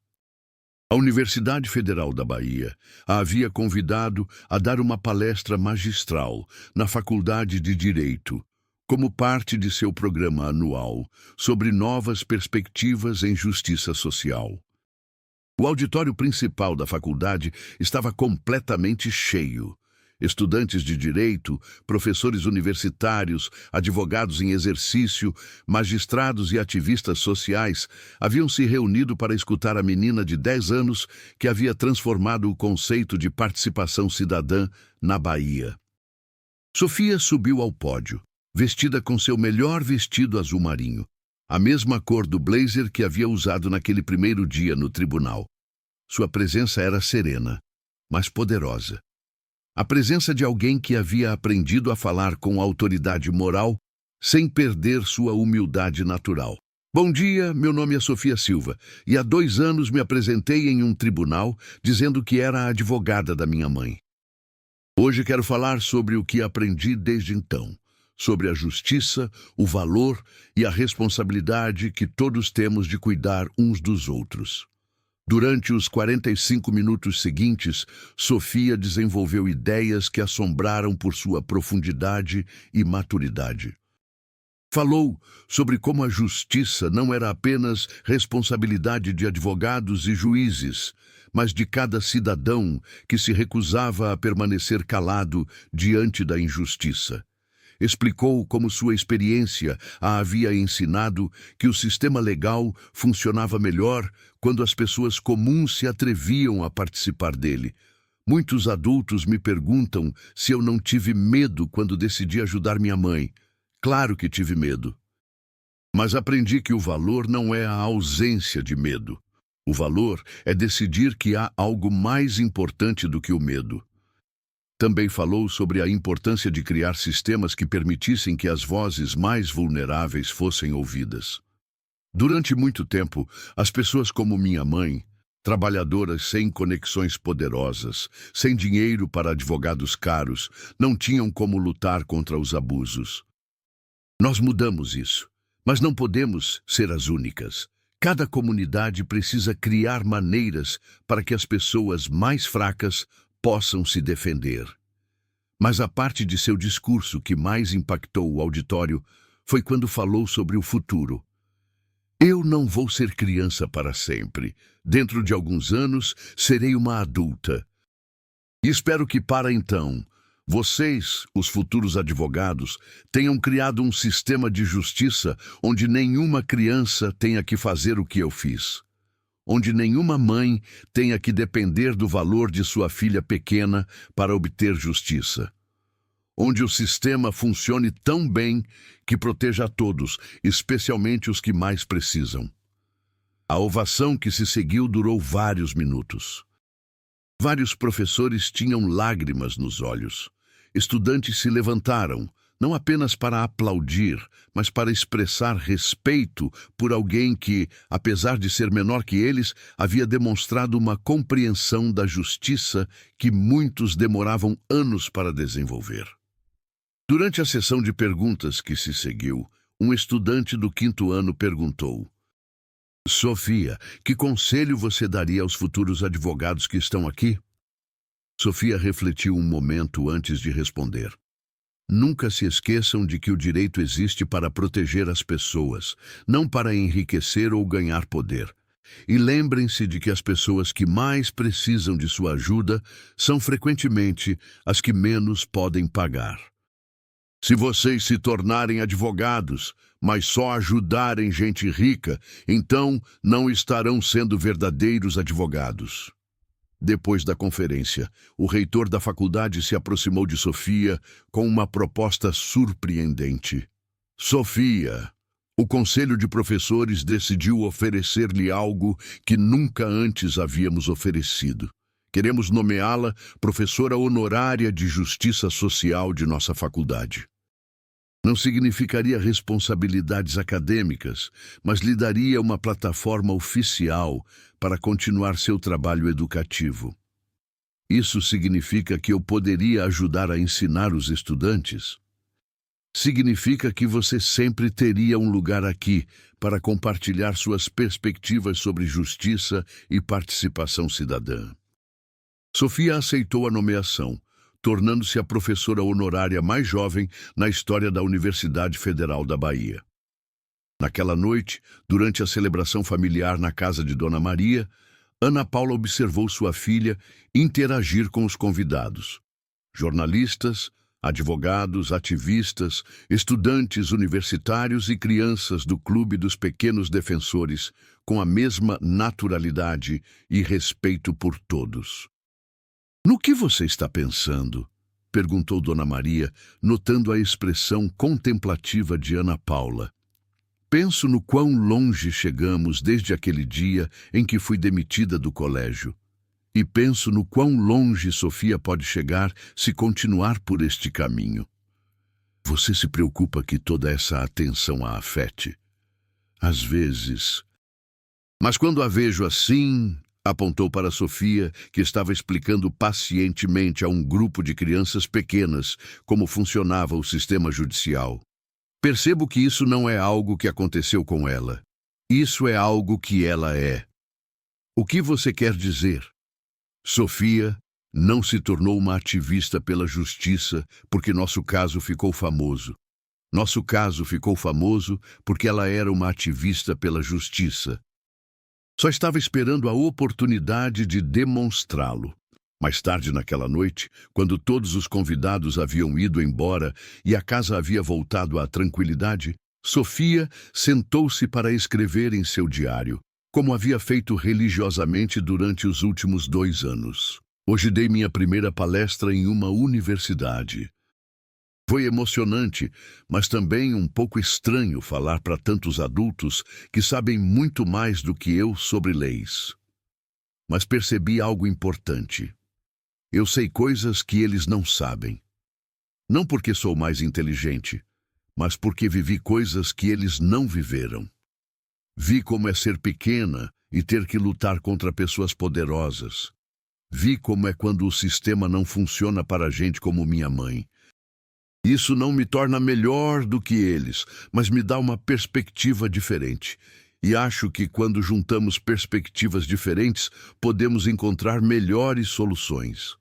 A Universidade Federal da Bahia a havia convidado a dar uma palestra magistral na Faculdade de Direito, como parte de seu programa anual sobre novas perspectivas em justiça social. O auditório principal da faculdade estava completamente cheio. Estudantes de direito, professores universitários, advogados em exercício, magistrados e ativistas sociais haviam se reunido para escutar a menina de 10 anos que havia transformado o conceito de participação cidadã na Bahia. Sofia subiu ao pódio, vestida com seu melhor vestido azul marinho, a mesma cor do blazer que havia usado naquele primeiro dia no tribunal. Sua presença era serena, mas poderosa. A presença de alguém que havia aprendido a falar com autoridade moral, sem perder sua humildade natural. Bom dia, meu nome é Sofia Silva, e há 2 anos me apresentei em um tribunal dizendo que era a advogada da minha mãe. Hoje quero falar sobre o que aprendi desde então, sobre a justiça, o valor e a responsabilidade que todos temos de cuidar uns dos outros. Durante os 45 minutos seguintes, Sofia desenvolveu ideias que assombraram por sua profundidade e maturidade. Falou sobre como a justiça não era apenas responsabilidade de advogados e juízes, mas de cada cidadão que se recusava a permanecer calado diante da injustiça. Explicou como sua experiência a havia ensinado que o sistema legal funcionava melhor quando as pessoas comuns se atreviam a participar dele. Muitos adultos me perguntam se eu não tive medo quando decidi ajudar minha mãe. Claro que tive medo. Mas aprendi que o valor não é a ausência de medo. O valor é decidir que há algo mais importante do que o medo. Também falou sobre a importância de criar sistemas que permitissem que as vozes mais vulneráveis fossem ouvidas. Durante muito tempo, as pessoas como minha mãe, trabalhadoras sem conexões poderosas, sem dinheiro para advogados caros, não tinham como lutar contra os abusos. Nós mudamos isso, mas não podemos ser as únicas. Cada comunidade precisa criar maneiras para que as pessoas mais fracas possam se defender. Mas a parte de seu discurso que mais impactou o auditório foi quando falou sobre o futuro. Eu não vou ser criança para sempre. Dentro de alguns anos, serei uma adulta. E espero que para então, vocês, os futuros advogados, tenham criado um sistema de justiça onde nenhuma criança tenha que fazer o que eu fiz. Onde nenhuma mãe tenha que depender do valor de sua filha pequena para obter justiça. Onde o sistema funcione tão bem que proteja a todos, especialmente os que mais precisam. A ovação que se seguiu durou vários minutos. Vários professores tinham lágrimas nos olhos. Estudantes se levantaram, não apenas para aplaudir, mas para expressar respeito por alguém que, apesar de ser menor que eles, havia demonstrado uma compreensão da justiça que muitos demoravam anos para desenvolver. Durante a sessão de perguntas que se seguiu, um estudante do 5º ano perguntou: Sofia, que conselho você daria aos futuros advogados que estão aqui? Sofia refletiu um momento antes de responder. Nunca se esqueçam de que o direito existe para proteger as pessoas, não para enriquecer ou ganhar poder. E lembrem-se de que as pessoas que mais precisam de sua ajuda são frequentemente as que menos podem pagar. Se vocês se tornarem advogados, mas só ajudarem gente rica, então não estarão sendo verdadeiros advogados. Depois da conferência, o reitor da faculdade se aproximou de Sofia com uma proposta surpreendente. Sofia, o conselho de professores decidiu oferecer-lhe algo que nunca antes havíamos oferecido. Queremos nomeá-la professora honorária de Justiça Social de nossa faculdade. Não significaria responsabilidades acadêmicas, mas lhe daria uma plataforma oficial para continuar seu trabalho educativo. Isso significa que eu poderia ajudar a ensinar os estudantes? Significa que você sempre teria um lugar aqui para compartilhar suas perspectivas sobre justiça e participação cidadã. Sofia aceitou a nomeação, tornando-se a professora honorária mais jovem na história da Universidade Federal da Bahia. Naquela noite, durante a celebração familiar na casa de Dona Maria, Ana Paula observou sua filha interagir com os convidados. Jornalistas, advogados, ativistas, estudantes universitários e crianças do Clube dos Pequenos Defensores, com a mesma naturalidade e respeito por todos. "No que você está pensando?" perguntou Dona Maria, notando a expressão contemplativa de Ana Paula. "Penso no quão longe chegamos desde aquele dia em que fui demitida do colégio. E penso no quão longe Sofia pode chegar se continuar por este caminho. Você se preocupa que toda essa atenção a afete? Às vezes. Mas quando a vejo assim..." Apontou para Sofia, que estava explicando pacientemente a um grupo de crianças pequenas como funcionava o sistema judicial. "Percebo que isso não é algo que aconteceu com ela. Isso é algo que ela é. O que você quer dizer?" Sofia não se tornou uma ativista pela justiça porque nosso caso ficou famoso. Nosso caso ficou famoso porque ela era uma ativista pela justiça. Só estava esperando a oportunidade de demonstrá-lo. Mais tarde naquela noite, quando todos os convidados haviam ido embora e a casa havia voltado à tranquilidade, Sofia sentou-se para escrever em seu diário, como havia feito religiosamente durante os últimos 2 anos. "Hoje dei minha primeira palestra em uma universidade. Foi emocionante, mas também um pouco estranho falar para tantos adultos que sabem muito mais do que eu sobre leis. Mas percebi algo importante. Eu sei coisas que eles não sabem. Não porque sou mais inteligente, mas porque vivi coisas que eles não viveram. Vi como é ser pequena e ter que lutar contra pessoas poderosas. Vi como é quando o sistema não funciona para a gente como minha mãe. Isso não me torna melhor do que eles, mas me dá uma perspectiva diferente. E acho que quando juntamos perspectivas diferentes, podemos encontrar melhores soluções.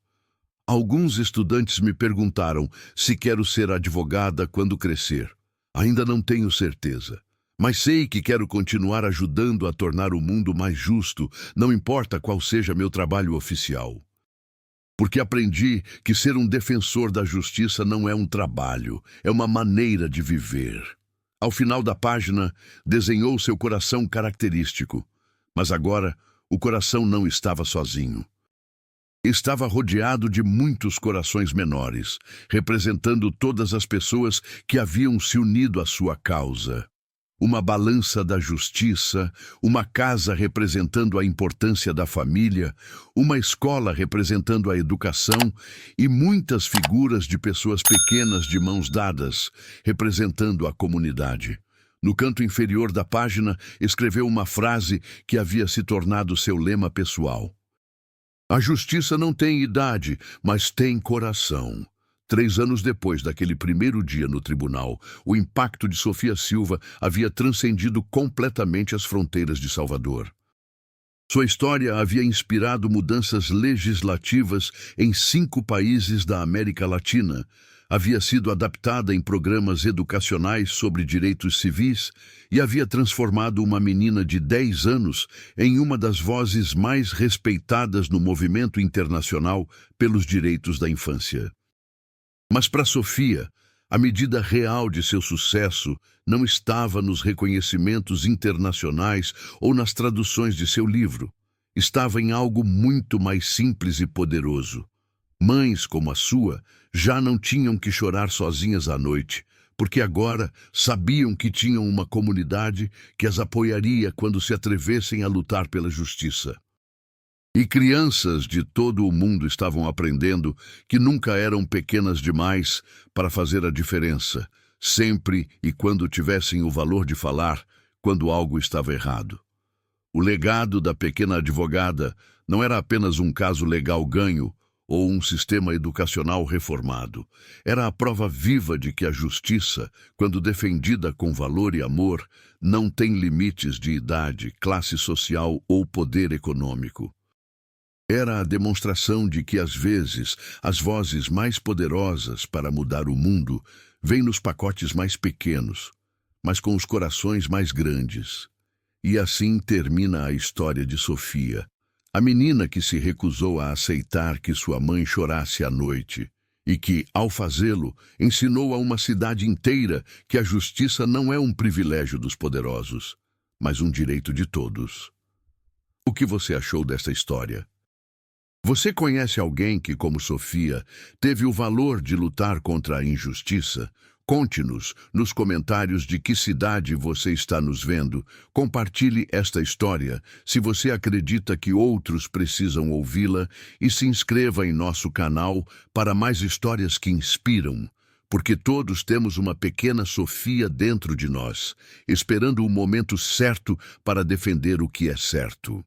Alguns estudantes me perguntaram se quero ser advogada quando crescer. Ainda não tenho certeza. Mas sei que quero continuar ajudando a tornar o mundo mais justo, não importa qual seja meu trabalho oficial. Porque aprendi que ser um defensor da justiça não é um trabalho, é uma maneira de viver. Ao final da página, desenhou seu coração característico. Mas agora, o coração não estava sozinho. Estava rodeado de muitos corações menores, representando todas as pessoas que haviam se unido à sua causa. Uma balança da justiça, uma casa representando a importância da família, uma escola representando a educação e muitas figuras de pessoas pequenas de mãos dadas, representando a comunidade. No canto inferior da página, escreveu uma frase que havia se tornado seu lema pessoal. "A justiça não tem idade, mas tem coração." 3 anos depois daquele primeiro dia no tribunal, o impacto de Sofia Silva havia transcendido completamente as fronteiras de Salvador. Sua história havia inspirado mudanças legislativas em 5 países da América Latina, havia sido adaptada em programas educacionais sobre direitos civis e havia transformado uma menina de 10 anos em uma das vozes mais respeitadas no movimento internacional pelos direitos da infância. Mas para Sofia, a medida real de seu sucesso não estava nos reconhecimentos internacionais ou nas traduções de seu livro. Estava em algo muito mais simples e poderoso. Mães como a sua já não tinham que chorar sozinhas à noite, porque agora sabiam que tinham uma comunidade que as apoiaria quando se atrevessem a lutar pela justiça. E crianças de todo o mundo estavam aprendendo que nunca eram pequenas demais para fazer a diferença, sempre e quando tivessem o valor de falar quando algo estava errado. O legado da pequena advogada não era apenas um caso legal ganho ou um sistema educacional reformado. Era a prova viva de que a justiça, quando defendida com valor e amor, não tem limites de idade, classe social ou poder econômico. Era a demonstração de que, às vezes, as vozes mais poderosas para mudar o mundo vêm nos pacotes mais pequenos, mas com os corações mais grandes. E assim termina a história de Sofia, a menina que se recusou a aceitar que sua mãe chorasse à noite e que, ao fazê-lo, ensinou a uma cidade inteira que a justiça não é um privilégio dos poderosos, mas um direito de todos. O que você achou desta história? Você conhece alguém que, como Sofia, teve o valor de lutar contra a injustiça? Conte-nos nos comentários de que cidade você está nos vendo. Compartilhe esta história se você acredita que outros precisam ouvi-la e se inscreva em nosso canal para mais histórias que inspiram, porque todos temos uma pequena Sofia dentro de nós, esperando o momento certo para defender o que é certo.